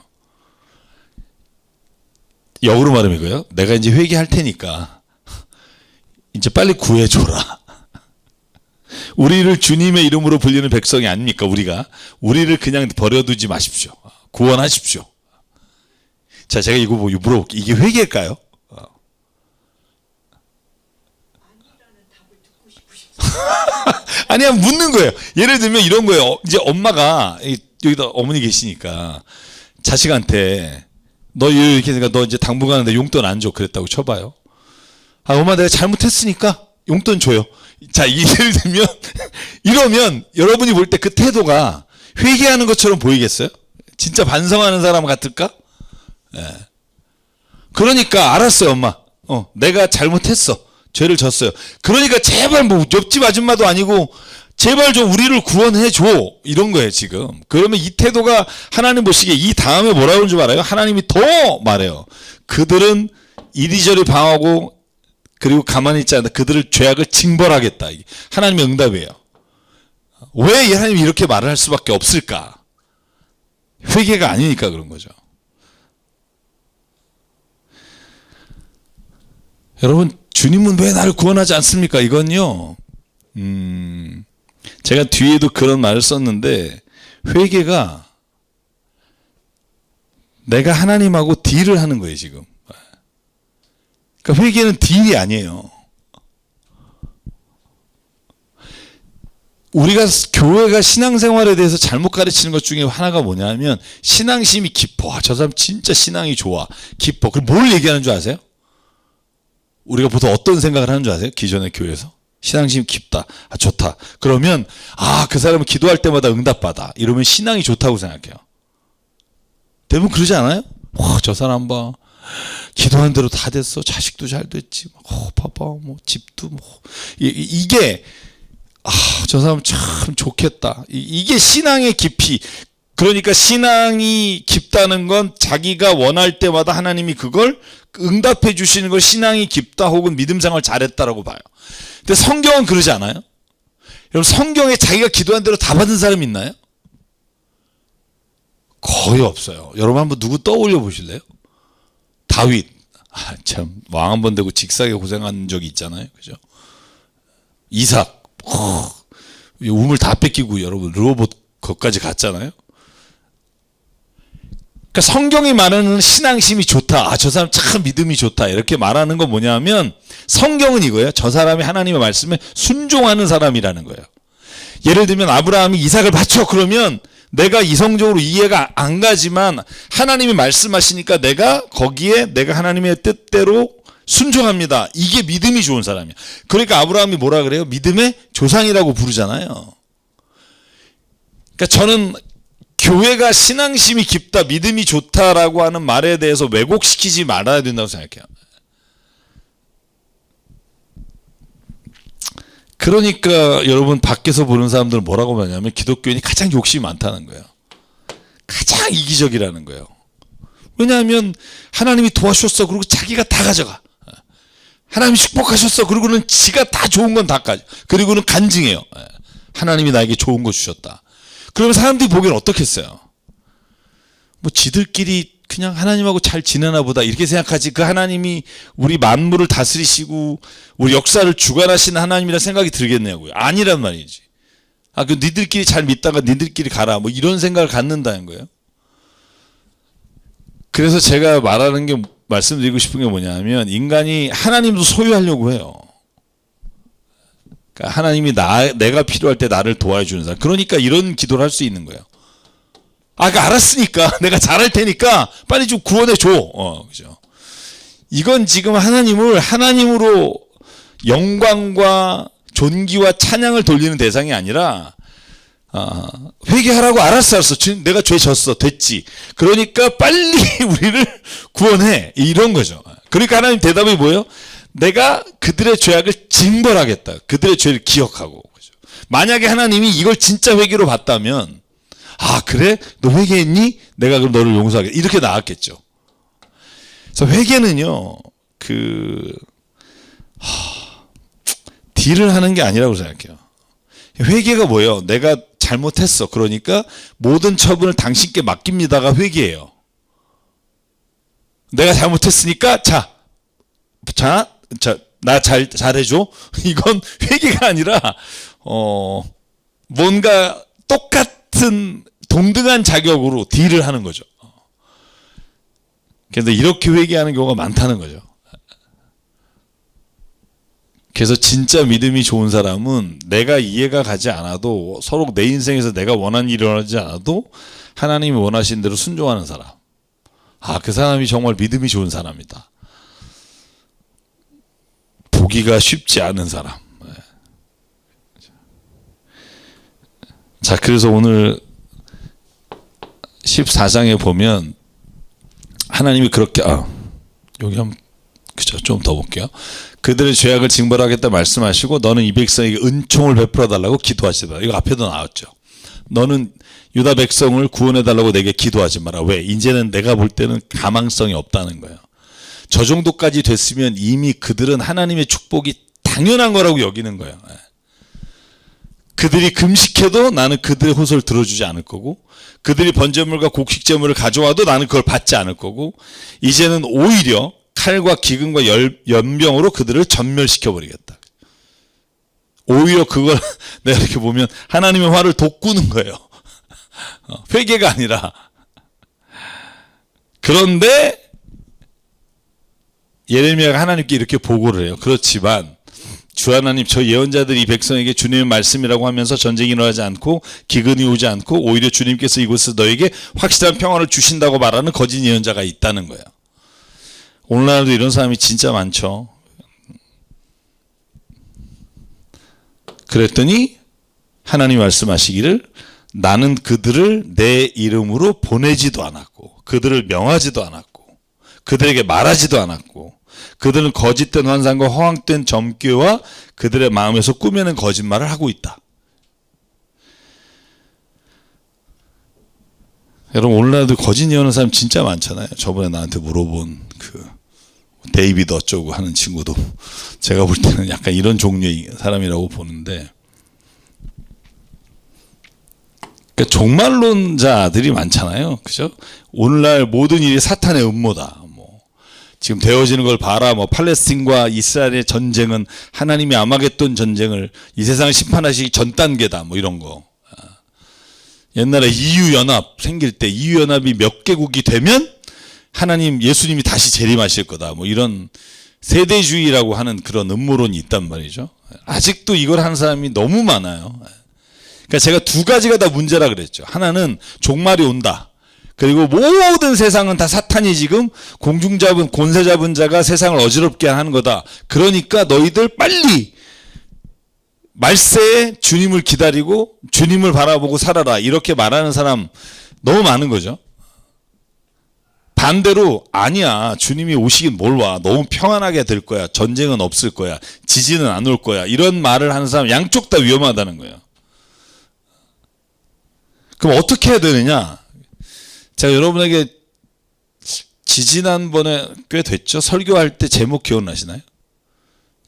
역으로 말하면 이거요. 내가 이제 회개할 테니까 이제 빨리 구해줘라. 우리를 주님의 이름으로 불리는 백성이 아닙니까? 우리를 그냥 버려두지 마십시오. 구원하십시오. 자, 제가 이거 물어볼게요. 이게 회개일까요? 아니야, 묻는 거예요. 예를 들면 이런 거예요. 이제 엄마가 여기다 어머니 계시니까 자식한테 너 이렇게 하니까 너 이제 당분간은 내 용돈 안 줘 그랬다고 쳐봐요. 아, 엄마 내가 잘못했으니까 용돈 줘요. 자, 예를 들면 이러면 여러분이 볼 때 그 태도가 회개하는 것처럼 보이겠어요? 진짜 반성하는 사람 같을까? 네. 그러니까 알았어요, 엄마. 내가 잘못했어. 죄를 졌어요. 그러니까 제발 뭐 옆집 아줌마도 아니고 제발 좀 우리를 구원해 줘. 이런 거예요, 지금. 그러면 이 태도가 하나님 보시기에 이 다음에 뭐라고 하는 줄 알아요? 하나님이 더 말해요. 그들은 이리저리 방하고 그리고 가만히 있지 않는다. 그들을 죄악을 징벌하겠다. 이게 하나님의 응답이에요. 왜 하나님이 이렇게 말을 할 수밖에 없을까? 회개가 아니니까 그런 거죠. 여러분, 주님은 왜 나를 구원하지 않습니까? 이건요, 제가 뒤에도 그런 말을 썼는데, 회개가 내가 하나님하고 딜을 하는 거예요, 지금. 그러니까 회개는 딜이 아니에요. 우리가 교회가 신앙생활에 대해서 잘못 가르치는 것 중에 하나가 뭐냐면 신앙심이 깊어. 저 사람 진짜 신앙이 좋아. 깊어. 그럼 뭘 얘기하는 줄 아세요? 우리가 보통 어떤 생각을 하는 줄 아세요? 기존의 교회에서. 신앙심이 깊다. 아, 좋다. 그러면 그 사람은 기도할 때마다 응답받아. 이러면 신앙이 좋다고 생각해요. 대부분 그러지 않아요? 저 사람 봐. 기도한 대로 다 됐어. 자식도 잘 됐지. 봐봐. 뭐 집도 뭐. 이게 저 사람 참 좋겠다. 이게 신앙의 깊이. 그러니까 신앙이 깊다는 건 자기가 원할 때마다 하나님이 그걸 응답해 주시는 걸 신앙이 깊다 혹은 믿음 생활 잘했다라고 봐요. 근데 성경은 그러지 않아요? 여러분, 성경에 자기가 기도한 대로 다 받은 사람이 있나요? 거의 없어요. 여러분 한번 누구 떠올려 보실래요? 다윗. 참, 왕 한 번 되고 직사게 고생한 적이 있잖아요. 그죠? 이삭. 우물 다 뺏기고 여러분 르호봇 거기까지 갔잖아요. 그러니까 성경이 말하는 신앙심이 좋다. 저 사람 참 믿음이 좋다. 이렇게 말하는 건 뭐냐면 성경은 이거예요. 저 사람이 하나님의 말씀에 순종하는 사람이라는 거예요. 예를 들면 아브라함이 이삭을 바쳐 그러면 내가 이성적으로 이해가 안 가지만 하나님이 말씀하시니까 내가 거기에 내가 하나님의 뜻대로 순종합니다. 이게 믿음이 좋은 사람이야. 그러니까 아브라함이 뭐라 그래요? 믿음의 조상이라고 부르잖아요. 그러니까 저는 교회가 신앙심이 깊다, 믿음이 좋다라고 하는 말에 대해서 왜곡시키지 말아야 된다고 생각해요. 그러니까 여러분 밖에서 보는 사람들은 뭐라고 하냐면 기독교인이 가장 욕심이 많다는 거예요. 가장 이기적이라는 거예요. 왜냐하면 하나님이 도와주셨어. 그리고 자기가 다 가져가. 하나님이 축복하셨어. 그리고는 지가 다 좋은 건 다 가져. 그리고는 간증해요. 하나님이 나에게 좋은 거 주셨다. 그러면 사람들이 보기엔 어떻겠어요? 뭐 지들끼리 그냥 하나님하고 잘 지내나 보다 이렇게 생각하지, 그 하나님이 우리 만물을 다스리시고 우리 역사를 주관하시는 하나님이라 생각이 들겠냐고요. 아니란 말이지. 그 니들끼리 잘 믿다가 니들끼리 가라 뭐 이런 생각을 갖는다는 거예요. 그래서 제가 말씀드리고 싶은 게 뭐냐면 인간이 하나님도 소유하려고 해요. 그러니까 하나님이 내가 필요할 때 나를 도와주는 사람. 그러니까 이런 기도를 할 수 있는 거예요. 알았으니까 내가 잘할 테니까 빨리 좀 구원해 줘. 그죠? 이건 지금 하나님으로 영광과 존귀와 찬양을 돌리는 대상이 아니라 회개하라고 알았어. 내가 죄 졌어. 됐지. 그러니까 빨리 우리를 구원해. 이런 거죠. 그러니까 하나님 대답이 뭐예요? 내가 그들의 죄악을 징벌하겠다. 그들의 죄를 기억하고. 그죠? 만약에 하나님이 이걸 진짜 회개로 봤다면 그래? 너 회개했니? 내가 그럼 너를 용서하겠다. 이렇게 나왔겠죠. 그래서 회개는요, 딜을 하는 게 아니라고 생각해요. 회개가 뭐예요? 내가 잘못했어. 그러니까 모든 처분을 당신께 맡깁니다가 회개예요. 내가 잘못했으니까 나 잘해줘. 이건 회개가 아니라 뭔가 똑같은 동등한 자격으로 딜을 하는 거죠. 그런데 이렇게 회개하는 경우가 많다는 거죠. 그래서 진짜 믿음이 좋은 사람은 내가 이해가 가지 않아도, 서로 내 인생에서 내가 원하는 일이 일어나지 않아도 하나님이 원하신 대로 순종하는 사람. 그 사람이 정말 믿음이 좋은 사람이다. 보기가 쉽지 않은 사람. 자, 그래서 오늘 14장에 보면 하나님이 그렇게 여기 한번 그죠? 좀 더 볼게요. 그들의 죄악을 징벌하겠다 말씀하시고 너는 이 백성에게 은총을 베풀어 달라고 기도하시더라. 이거 앞에도 나왔죠. 너는 유다 백성을 구원해 달라고 내게 기도하지 마라. 왜? 이제는 내가 볼 때는 가망성이 없다는 거예요. 저 정도까지 됐으면 이미 그들은 하나님의 축복이 당연한 거라고 여기는 거예요. 그들이 금식해도 나는 그들의 호소를 들어주지 않을 거고, 그들이 번제물과 곡식제물을 가져와도 나는 그걸 받지 않을 거고, 이제는 오히려 칼과 기근과 연병으로 그들을 전멸시켜버리겠다. 오히려 그걸 내가 이렇게 보면 하나님의 화를 돋구는 거예요. 회개가 아니라. 그런데 예레미야가 하나님께 이렇게 보고를 해요. 그렇지만 주 하나님, 저 예언자들이 이 백성에게 주님의 말씀이라고 하면서 전쟁이 일어나지 않고 기근이 오지 않고 오히려 주님께서 이곳에서 너에게 확실한 평화를 주신다고 말하는 거짓 예언자가 있다는 거예요. 오늘날도 이런 사람이 진짜 많죠. 그랬더니 하나님이 말씀하시기를 나는 그들을 내 이름으로 보내지도 않았고 그들을 명하지도 않았고 그들에게 말하지도 않았고 그들은 거짓된 환상과 허황된 점괘와 그들의 마음에서 꾸며낸 거짓말을 하고 있다. 여러분 오늘날도 거짓 예언하는 사람 진짜 많잖아요. 저번에 나한테 물어본 데이비드 어쩌고 하는 친구도 제가 볼 때는 약간 이런 종류의 사람이라고 보는데, 그러니까 종말론자들이 많잖아요. 그죠? 오늘날 모든 일이 사탄의 음모다. 뭐 지금 되어지는 걸 봐라. 뭐 팔레스틴과 이스라엘의 전쟁은 하나님이 아마겟돈 전쟁을 이 세상을 심판하시기 전 단계다. 뭐 이런 거. 옛날에 EU 연합 생길 때 EU 연합이 몇 개국이 되면 하나님 예수님이 다시 재림하실 거다. 뭐 이런 세대주의라고 하는 그런 음모론이 있단 말이죠. 아직도 이걸 하는 사람이 너무 많아요. 그러니까 제가 두 가지가 다 문제라 그랬죠. 하나는 종말이 온다. 그리고 모든 세상은 다 사탄이 지금 공중 잡은 권세 잡은 자가 세상을 어지럽게 하는 거다. 그러니까 너희들 빨리 말세에 주님을 기다리고 주님을 바라보고 살아라. 이렇게 말하는 사람 너무 많은 거죠. 반대로 아니야. 주님이 오시긴 뭘 와. 너무 평안하게 될 거야. 전쟁은 없을 거야. 지진은 안 올 거야. 이런 말을 하는 사람 양쪽 다 위험하다는 거예요. 그럼 어떻게 해야 되느냐? 제가 여러분에게 지지난번에 꽤 됐죠. 설교할 때 제목 기억나시나요?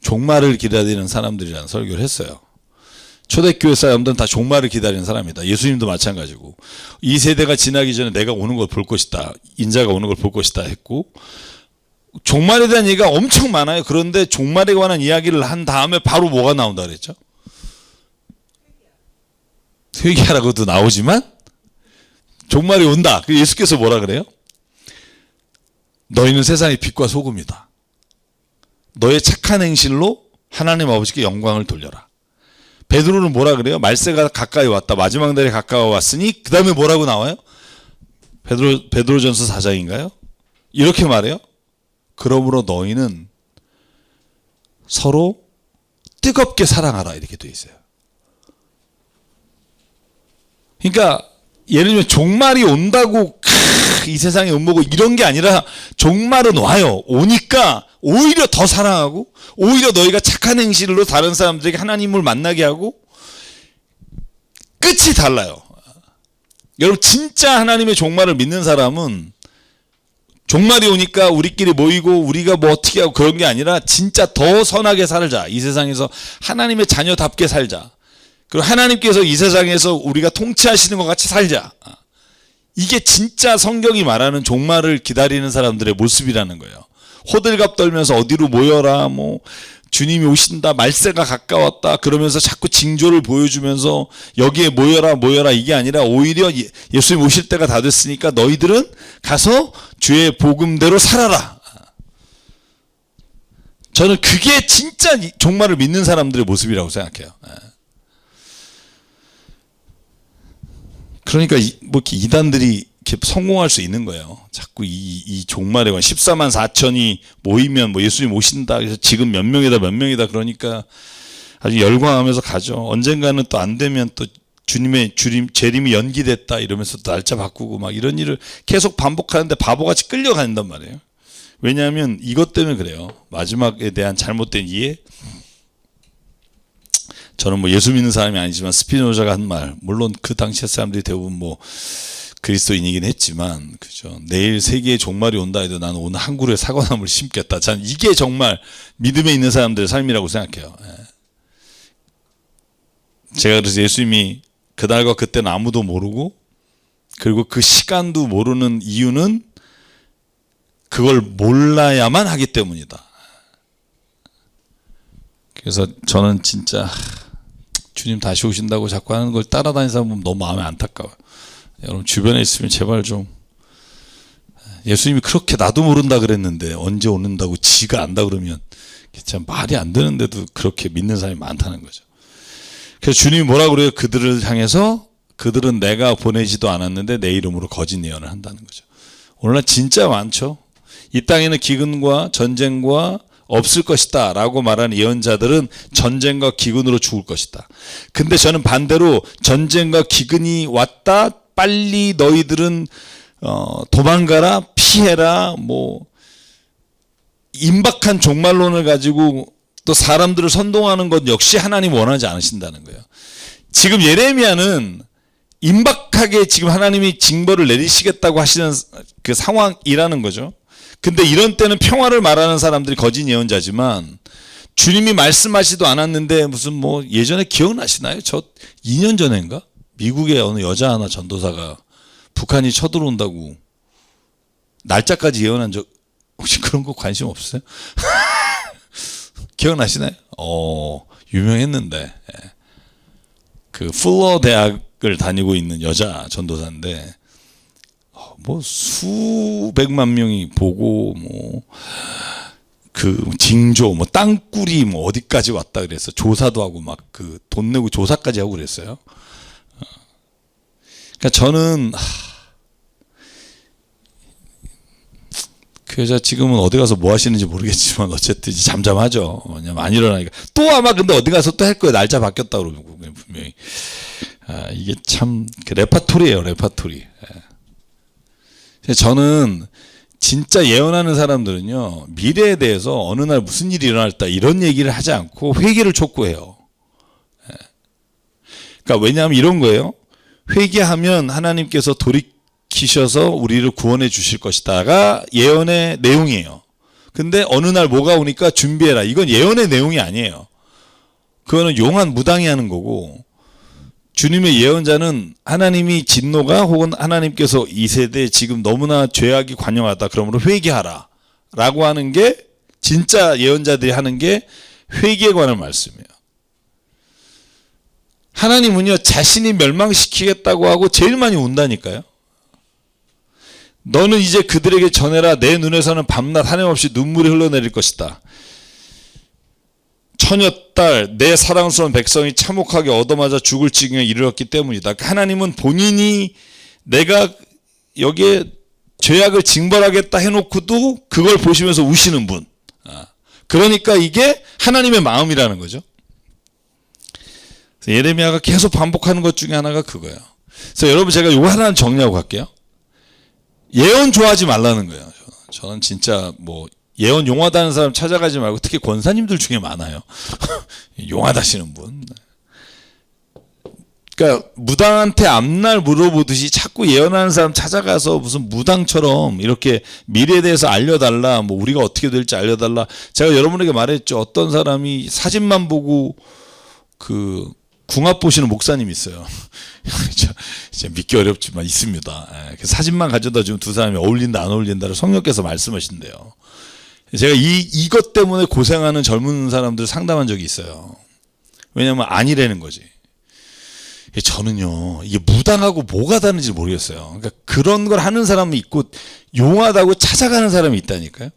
종말을 기다리는 사람들이라는 설교를 했어요. 초대교회 사람들은 다 종말을 기다리는 사람이다. 예수님도 마찬가지고. 이 세대가 지나기 전에 내가 오는 걸 볼 것이다. 인자가 오는 걸 볼 것이다 했고, 종말에 대한 얘기가 엄청 많아요. 그런데 종말에 관한 이야기를 한 다음에 바로 뭐가 나온다 그랬죠? 회개하라고도 나오지만 종말이 온다. 예수께서 뭐라 그래요? 너희는 세상의 빛과 소금이다. 너의 착한 행실로 하나님 아버지께 영광을 돌려라. 베드로는 뭐라 그래요? 말세가 가까이 왔다. 마지막 날이 가까워 왔으니 그 다음에 뭐라고 나와요? 베드로전서 4장인가요? 이렇게 말해요. 그러므로 너희는 서로 뜨겁게 사랑하라. 이렇게 돼 있어요. 그러니까 예를 들면 종말이 온다고 이 세상의 음모고 이런 게 아니라 종말은 와요. 오니까 오히려 더 사랑하고 오히려 너희가 착한 행실로 다른 사람들에게 하나님을 만나게 하고 끝이 달라요. 여러분 진짜 하나님의 종말을 믿는 사람은 종말이 오니까 우리끼리 모이고 우리가 뭐 어떻게 하고 그런 게 아니라 진짜 더 선하게 살자. 이 세상에서 하나님의 자녀답게 살자. 그리고 하나님께서 이 세상에서 우리가 통치하시는 것 같이 살자. 이게 진짜 성경이 말하는 종말을 기다리는 사람들의 모습이라는 거예요. 호들갑 떨면서 어디로 모여라, 뭐 주님이 오신다, 말세가 가까웠다 그러면서 자꾸 징조를 보여주면서 여기에 모여라 이게 아니라 오히려 예수님 오실 때가 다 됐으니까 너희들은 가서 주의 복음대로 살아라. 저는 그게 진짜 종말을 믿는 사람들의 모습이라고 생각해요. 그러니까 뭐 이렇게 이단들이 이렇게 성공할 수 있는 거예요. 자꾸 이 종말에 관한 14만 4천이 모이면 뭐 예수님 오신다. 그래서 지금 몇 명이다 그러니까 아주 열광하면서 가죠. 언젠가는 또 안 되면 또 주님의 재림이 연기됐다 이러면서 또 날짜 바꾸고 막 이런 일을 계속 반복하는데 바보같이 끌려간단 말이에요. 왜냐하면 이것 때문에 그래요. 마지막에 대한 잘못된 이해. 저는 뭐 예수 믿는 사람이 아니지만 스피노자가 한 말, 물론 그 당시의 사람들이 대부분 뭐 그리스도인이긴 했지만, 그죠. 내일 세계의 종말이 온다 해도 나는 오늘 한 그루의 사과나무를 심겠다. 전 이게 정말 믿음에 있는 사람들의 삶이라고 생각해요. 제가 그래서 예수님이 그날과 그때는 아무도 모르고, 그리고 그 시간도 모르는 이유는 그걸 몰라야만 하기 때문이다. 그래서 저는 진짜 주님 다시 오신다고 자꾸 하는 걸 따라다니는 사람 보면 너무 마음이 안타까워요. 여러분 주변에 있으면 제발 좀, 예수님이 그렇게 나도 모른다 그랬는데 언제 오는다고 지가 안다 그러면 참 말이 안 되는데도 그렇게 믿는 사람이 많다는 거죠. 그래서 주님이 뭐라 그래요? 그들을 향해서 그들은 내가 보내지도 않았는데 내 이름으로 거짓 예언을 한다는 거죠. 오늘날 진짜 많죠. 이 땅에는 기근과 전쟁과 없을 것이다 라고 말하는 예언자들은 전쟁과 기근으로 죽을 것이다. 근데 저는 반대로 전쟁과 기근이 왔다, 빨리 너희들은 도망가라, 피해라, 뭐 임박한 종말론을 가지고 또 사람들을 선동하는 것 역시 하나님 원하지 않으신다는 거예요. 지금 예레미야는 임박하게 지금 하나님이 징벌을 내리시겠다고 하시는 그 상황이라는 거죠. 근데 이런 때는 평화를 말하는 사람들이 거짓 예언자지만, 주님이 말씀하시도 않았는데 무슨 뭐 예전에 기억나시나요? 저 2년 전인가? 미국의 어느 여자 하나 전도사가 북한이 쳐들어온다고 날짜까지 예언한 적 혹시 그런 거 관심 없으세요? 기억나시나요? 유명했는데 그 풀러 대학을 다니고 있는 여자 전도사인데 뭐 수백만 명이 보고 뭐 그 징조 뭐 땅굴이 뭐 어디까지 왔다 그랬어. 조사도 하고 막 그 돈 내고 조사까지 하고 그랬어요. 그러니까 저는 그 여자 지금은 어디 가서 뭐 하시는지 모르겠지만 어쨌든 이제 잠잠하죠. 왜냐면 안 일어나니까 또 아마 근데 어디 가서 또 할 거예요. 날짜 바뀌었다 그러고 분명히. 이게 참 레파토리예요, 레파토리. 저는 진짜 예언하는 사람들은요, 미래에 대해서 어느 날 무슨 일이 일어날다 이런 얘기를 하지 않고 회개를 촉구해요. 그러니까 왜냐하면 이런 거예요. 회개하면 하나님께서 돌이키셔서 우리를 구원해 주실 것이다가 예언의 내용이에요. 근데 어느 날 뭐가 오니까 준비해라. 이건 예언의 내용이 아니에요. 그거는 용한 무당이 하는 거고, 주님의 예언자는 하나님이 진노가 혹은 하나님께서 이 세대에 지금 너무나 죄악이 관영하다 그러므로 회개하라 라고 하는 게 진짜 예언자들이 하는 게 회개에 관한 말씀이에요. 하나님은요 자신이 멸망시키겠다고 하고 제일 많이 운다니까요. 너는 이제 그들에게 전해라. 내 눈에서는 밤낮 하염없이 눈물이 흘러내릴 것이다. 처녀딸 내 사랑스러운 백성이 참혹하게 얻어맞아 죽을 지경에 이르렀기 때문이다. 하나님은 본인이 내가 여기에 죄악을 징벌하겠다 해놓고도 그걸 보시면서 우시는 분. 그러니까 이게 하나님의 마음이라는 거죠. 예레미야가 계속 반복하는 것 중에 하나가 그거예요. 그래서 여러분 제가 이거 하나 정리하고 갈게요. 예언 좋아하지 말라는 거예요. 저는 진짜 뭐 예언 용하다는 사람 찾아가지 말고, 특히 권사님들 중에 많아요. 용하다시는 분. 그러니까 무당한테 앞날 물어보듯이 자꾸 예언하는 사람 찾아가서 무슨 무당처럼 이렇게 미래에 대해서 알려달라, 뭐 우리가 어떻게 될지 알려달라. 제가 여러분에게 말했죠. 어떤 사람이 사진만 보고 그 궁합 보시는 목사님이 있어요. 진짜 믿기 어렵지만 있습니다. 사진만 가져다 주면 두 사람이 어울린다 안 어울린다를 성령께서 말씀하신대요. 제가 이것 때문에 고생하는 젊은 사람들 상담한 적이 있어요. 왜냐면 아니라는 거지. 저는요, 이게 무당하고 뭐가 다른지 모르겠어요. 그러니까 그런 걸 하는 사람이 있고 용하다고 찾아가는 사람이 있다니까요.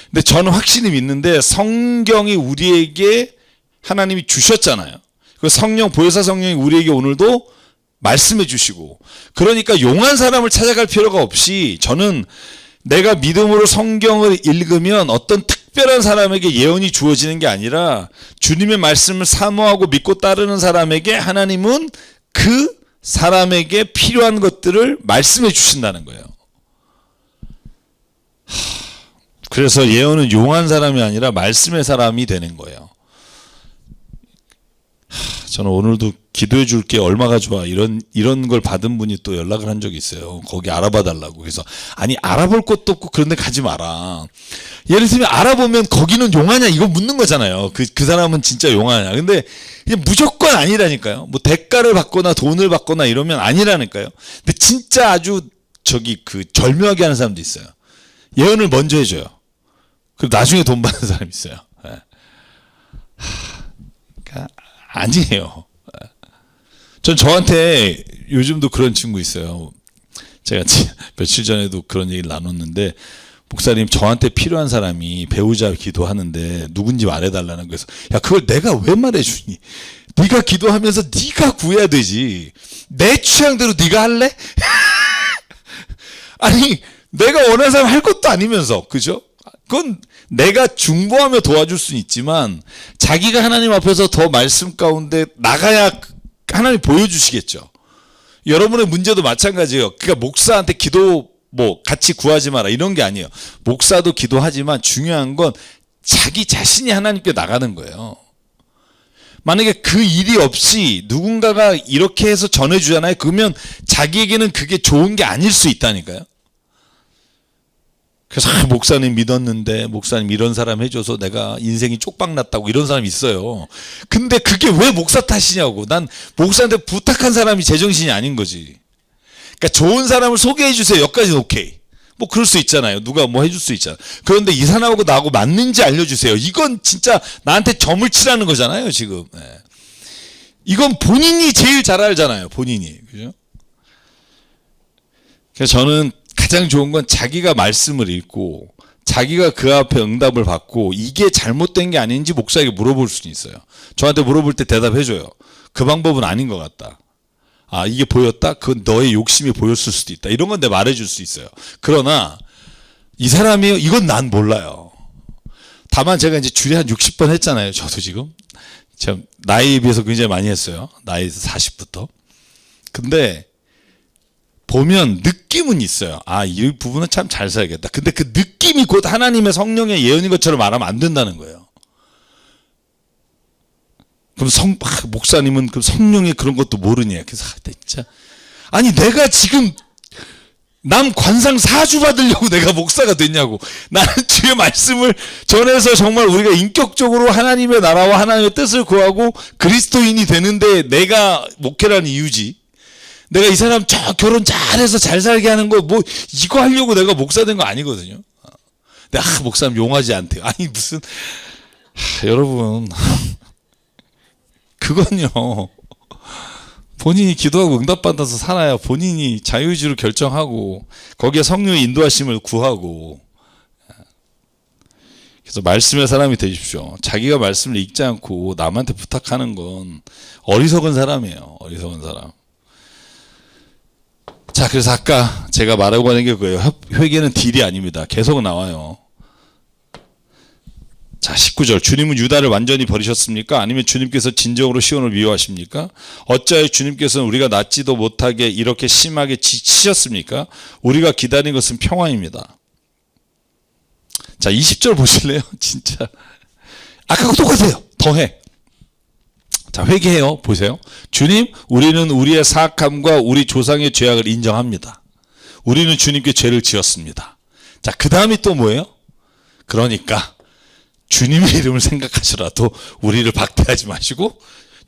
근데 저는 확신이 믿는데 성경이 우리에게 하나님이 주셨잖아요. 그 성령, 보혜사 성령이 우리에게 오늘도 말씀해 주시고, 그러니까 용한 사람을 찾아갈 필요가 없이 저는 내가 믿음으로 성경을 읽으면 어떤 특별한 사람에게 예언이 주어지는 게 아니라 주님의 말씀을 사모하고 믿고 따르는 사람에게 하나님은 그 사람에게 필요한 것들을 말씀해 주신다는 거예요. 그래서 예언은 용한 사람이 아니라 말씀의 사람이 되는 거예요. 저는 오늘도 기도해 줄게 얼마가 좋아 이런 걸 받은 분이 또 연락을 한 적이 있어요. 거기 알아봐 달라고. 그래서 아니 알아볼 것도 없고 그런 데 가지 마라. 예를 들면 알아보면 거기는 용하냐 이거 묻는 거잖아요. 그 사람은 진짜 용하냐. 근데 무조건 아니라니까요. 뭐 대가를 받거나 돈을 받거나 이러면 아니라니까요. 근데 진짜 아주 절묘하게 하는 사람도 있어요. 예언을 먼저 해줘요. 그리고 나중에 돈 받는 사람이 있어요. 그러니까 아니에요. 전 저한테 요즘도 그런 친구 있어요. 제가 며칠 전에도 그런 얘기를 나눴는데, 목사님 저한테 필요한 사람이 배우자 기도하는데 누군지 말해달라는 거에서, 야 그걸 내가 왜 말해주니? 네가 기도하면서 네가 구해야 되지. 내 취향대로 네가 할래? 아니 내가 원하는 사람 할 것도 아니면서, 그죠? 그건 내가 중보하며 도와줄 수는 있지만 자기가 하나님 앞에서 더 말씀 가운데 나가야 하나님이 보여주시겠죠. 여러분의 문제도 마찬가지예요. 그러니까 목사한테 기도 뭐 같이 구하지 마라 이런 게 아니에요. 목사도 기도하지만 중요한 건 자기 자신이 하나님께 나가는 거예요. 만약에 그 일이 없이 누군가가 이렇게 해서 전해주잖아요. 그러면 자기에게는 그게 좋은 게 아닐 수 있다니까요. 그래서 목사님 믿었는데 목사님 이런 사람 해줘서 내가 인생이 쪽박났다고 이런 사람이 있어요. 근데 그게 왜 목사 탓이냐고. 난 목사한테 부탁한 사람이 제정신이 아닌 거지. 그러니까 좋은 사람을 소개해 주세요. 여기까지는 오케이. 뭐 그럴 수 있잖아요. 누가 뭐 해줄 수 있잖아. 그런데 이 사람하고 나하고 맞는지 알려주세요. 이건 진짜 나한테 점을 치라는 거잖아요. 지금. 네. 이건 본인이 제일 잘 알잖아요. 본인이. 그죠? 그래서 저는 가장 좋은 건 자기가 말씀을 읽고 자기가 그 앞에 응답을 받고 이게 잘못된 게 아닌지 목사에게 물어볼 수는 있어요. 저한테 물어볼 때 대답해줘요. 그 방법은 아닌 것 같다. 아, 이게 보였다? 그건 너의 욕심이 보였을 수도 있다. 이런 건 내가 말해줄 수 있어요. 그러나 이 사람이 이건 난 몰라요. 다만 제가 이제 주례 한 60번 했잖아요. 저도 지금. 참 나이에 비해서 굉장히 많이 했어요. 나이에서 40부터. 근데 보면 느낌은 있어요. 아, 이 부분은 참 잘 살겠다. 근데 그 느낌이 곧 하나님의 성령의 예언인 것처럼 말하면 안 된다는 거예요. 그럼 목사님은 그 성령의 그런 것도 모르냐. 그래서 진짜 아니 내가 지금 남 관상 사주 받으려고 내가 목사가 됐냐고. 나는 주의 말씀을 전해서 정말 우리가 인격적으로 하나님의 나라와 하나님의 뜻을 구하고 그리스도인이 되는데 내가 목회라는 이유지. 내가 이 사람 저 결혼 잘해서 잘 살게 하는 거 뭐 이거 하려고 내가 목사 된 거 아니거든요. 근데 목사님 용하지 않대요. 아니 무슨 여러분 그건요 본인이 기도하고 응답받아서 살아야 본인이 자유의지로 결정하고 거기에 성령의 인도하심을 구하고. 그래서 말씀의 사람이 되십시오. 자기가 말씀을 읽지 않고 남한테 부탁하는 건 어리석은 사람이에요. 어리석은 사람. 자, 그래서 아까 제가 말하고 하는 게 그거예요. 회개는 딜이 아닙니다. 계속 나와요. 자, 19절. 주님은 유다를 완전히 버리셨습니까? 아니면 주님께서 진정으로 시온을 미워하십니까? 어찌하여 주님께서는 우리가 낫지도 못하게 이렇게 심하게 지치셨습니까? 우리가 기다린 것은 평화입니다. 자, 20절 보실래요? 진짜 아까하고 똑같아요. 더해. 자, 회개해요. 보세요. 주님, 우리는 우리의 사악함과 우리 조상의 죄악을 인정합니다. 우리는 주님께 죄를 지었습니다. 자, 그 다음이 또 뭐예요? 그러니까 주님의 이름을 생각하시라도 우리를 박대하지 마시고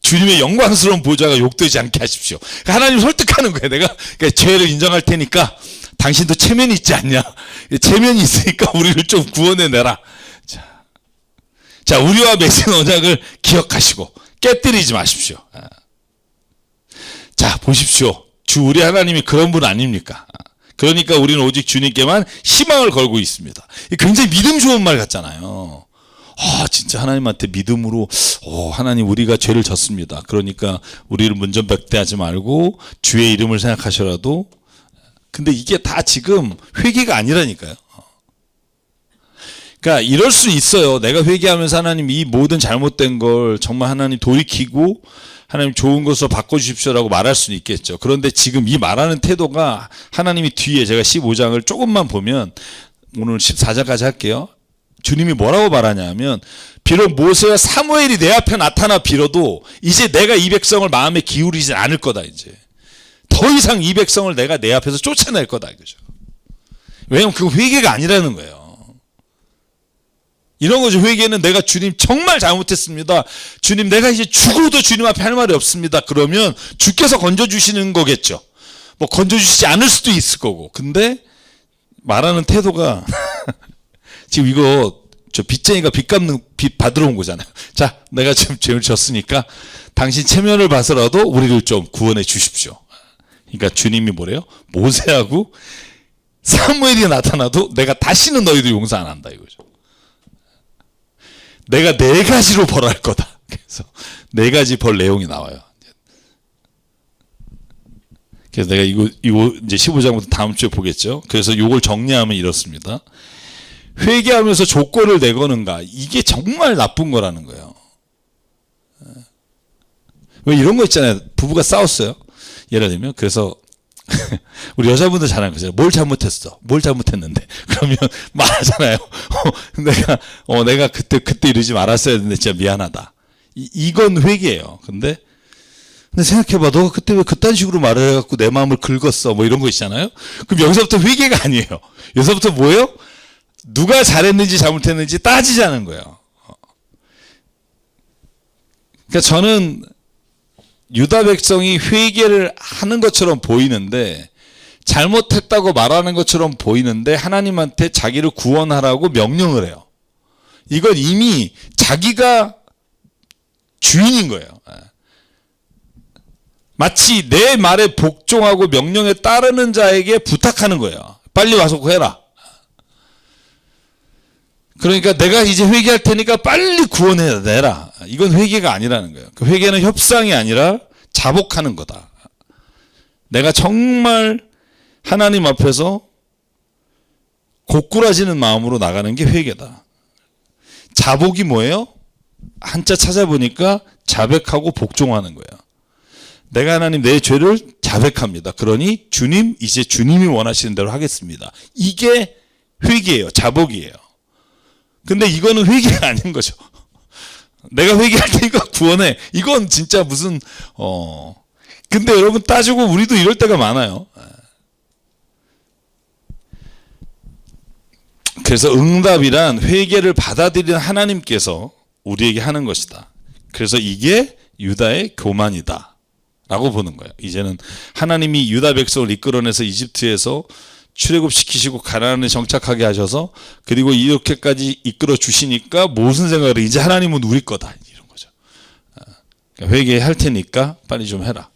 주님의 영광스러운 보좌가 욕되지 않게 하십시오. 그러니까 하나님 설득하는 거예요. 내가 그러니까 죄를 인정할 테니까 당신도 체면이 있지 않냐. 체면이 있으니까 우리를 좀 구원해내라. 자, 우리와 맺은 언약을 기억하시고 깨뜨리지 마십시오. 자, 보십시오. 주 우리 하나님이 그런 분 아닙니까? 그러니까 우리는 오직 주님께만 희망을 걸고 있습니다. 굉장히 믿음 좋은 말 같잖아요. 진짜 하나님한테 믿음으로 하나님 우리가 죄를 졌습니다. 그러니까 우리를 문전박대하지 말고 주의 이름을 생각하셔라도. 근데 이게 다 지금 회개가 아니라니까요. 그러니까 이럴 수 있어요. 내가 회개하면서 하나님 이 모든 잘못된 걸 정말 하나님 돌이키고 하나님 좋은 것으로 바꿔주십시오라고 말할 수는 있겠죠. 그런데 지금 이 말하는 태도가 하나님이 뒤에 제가 15장을 조금만 보면 오늘 14장까지 할게요. 주님이 뭐라고 말하냐 하면 비록 모세와 사무엘이 내 앞에 나타나 빌어도 이제 내가 이 백성을 마음에 기울이지 않을 거다. 이제 더 이상 이 백성을 내가 내 앞에서 쫓아낼 거다. 이거죠. 왜냐하면 그거 회개가 아니라는 거예요. 이런 거죠. 회개는 내가 주님 정말 잘못했습니다. 주님 내가 이제 죽어도 주님 앞에 할 말이 없습니다. 그러면 주께서 건져주시는 거겠죠. 뭐 건져주시지 않을 수도 있을 거고. 근데 말하는 태도가 지금 이거 저 빚쟁이가 빚 받으러 온 거잖아요. 자, 내가 지금 죄를 졌으니까 당신 체면을 봐서라도 우리를 좀 구원해 주십시오. 그러니까 주님이 뭐래요? 모세하고 사무엘이 나타나도 내가 다시는 너희들 용서 안 한다 이거죠. 내가 4가지로 벌할 거다. 그래서 4가지 벌 내용이 나와요. 그래서 내가 이거 이제 15장부터 다음 주에 보겠죠. 그래서 이걸 정리하면 이렇습니다. 회개하면서 조건을 내거는가. 이게 정말 나쁜 거라는 거예요. 왜 이런 거 있잖아요. 부부가 싸웠어요. 예를 들면 그래서 우리 여자분들 잘하는 거잖아요. 뭘 잘못했어? 뭘 잘못했는데? 그러면 말하잖아요. 내가 그때 이러지 말았어야 했는데 진짜 미안하다. 이건 회개예요. 근데 생각해봐. 너가 그때 왜 그딴 식으로 말을 해갖고 내 마음을 긁었어? 뭐 이런 거 있잖아요. 그럼 여기서부터 회개가 아니에요. 여기서부터 뭐예요? 누가 잘했는지 잘못했는지 따지자는 거예요. 그러니까 저는 유다 백성이 회개를 하는 것처럼 보이는데, 잘못했다고 말하는 것처럼 보이는데 하나님한테 자기를 구원하라고 명령을 해요. 이건 이미 자기가 주인인 거예요. 마치 내 말에 복종하고 명령에 따르는 자에게 부탁하는 거예요. 빨리 와서 해라. 그러니까 내가 이제 회개할 테니까 빨리 구원해내라. 이건 회개가 아니라는 거예요. 그 회개는 협상이 아니라 자복하는 거다. 내가 정말 하나님 앞에서 고꾸라지는 마음으로 나가는 게 회개다. 자복이 뭐예요? 한자 찾아보니까 자백하고 복종하는 거예요. 내가 하나님 내 죄를 자백합니다. 그러니 주님, 이제 주님이 원하시는 대로 하겠습니다. 이게 회개예요. 자복이에요. 근데 이거는 회개가 아닌 거죠. 내가 회개할 테니까 구원해. 이건 진짜 무슨 근데 여러분 따지고 우리도 이럴 때가 많아요. 그래서 응답이란 회개를 받아들이는 하나님께서 우리에게 하는 것이다. 그래서 이게 유다의 교만이다 라고 보는 거예요. 이제는 하나님이 유다 백성을 이끌어내서 이집트에서 출애굽시키시고 가나안에 정착하게 하셔서, 그리고 이렇게까지 이끌어 주시니까 무슨 생각을 해? 이제 하나님은 우리 거다, 이런 거죠. 그러니까 회개할 테니까 빨리 좀 해라.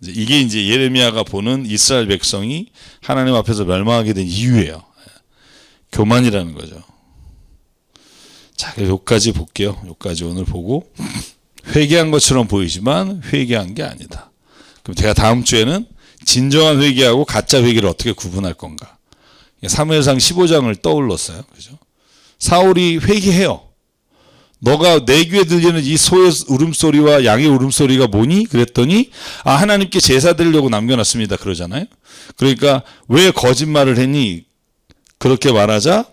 이게 이제 예레미야가 보는 이스라엘 백성이 하나님 앞에서 멸망하게 된 이유예요. 교만이라는 거죠. 자, 여기까지 볼게요. 여기까지 오늘 보고, 회개한 것처럼 보이지만 회개한 게 아니다. 그럼 제가 다음 주에는 진정한 회개하고 가짜 회개를 어떻게 구분할 건가? 사무엘상 15장을 떠올렸어요. 그죠? 사울이 회개해요. 너가 내 귀에 들리는 이 소의 울음소리와 양의 울음소리가 뭐니? 그랬더니 하나님께 제사 드리려고 남겨놨습니다. 그러잖아요. 그러니까 왜 거짓말을 했니? 그렇게 말하자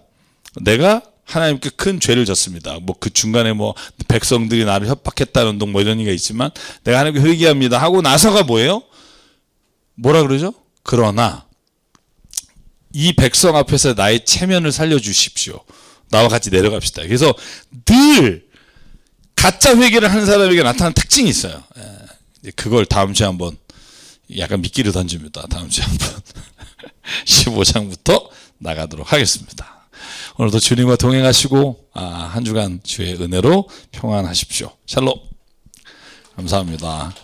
내가 하나님께 큰 죄를 졌습니다. 뭐 그 중간에 뭐 백성들이 나를 협박했다는 둥 뭐 이런 얘기가 있지만 내가 하나님께 회개합니다 하고 나서가 뭐예요? 뭐라 그러죠? 그러나 이 백성 앞에서 나의 체면을 살려주십시오. 나와 같이 내려갑시다. 그래서 늘 가짜 회개를 하는 사람에게 나타나는 특징이 있어요. 그걸 다음 주에 한번 약간 미끼를 던집니다. 다음 주에 한번 15장부터 나가도록 하겠습니다. 오늘도 주님과 동행하시고 한 주간 주의 은혜로 평안하십시오. 샬롬. 감사합니다.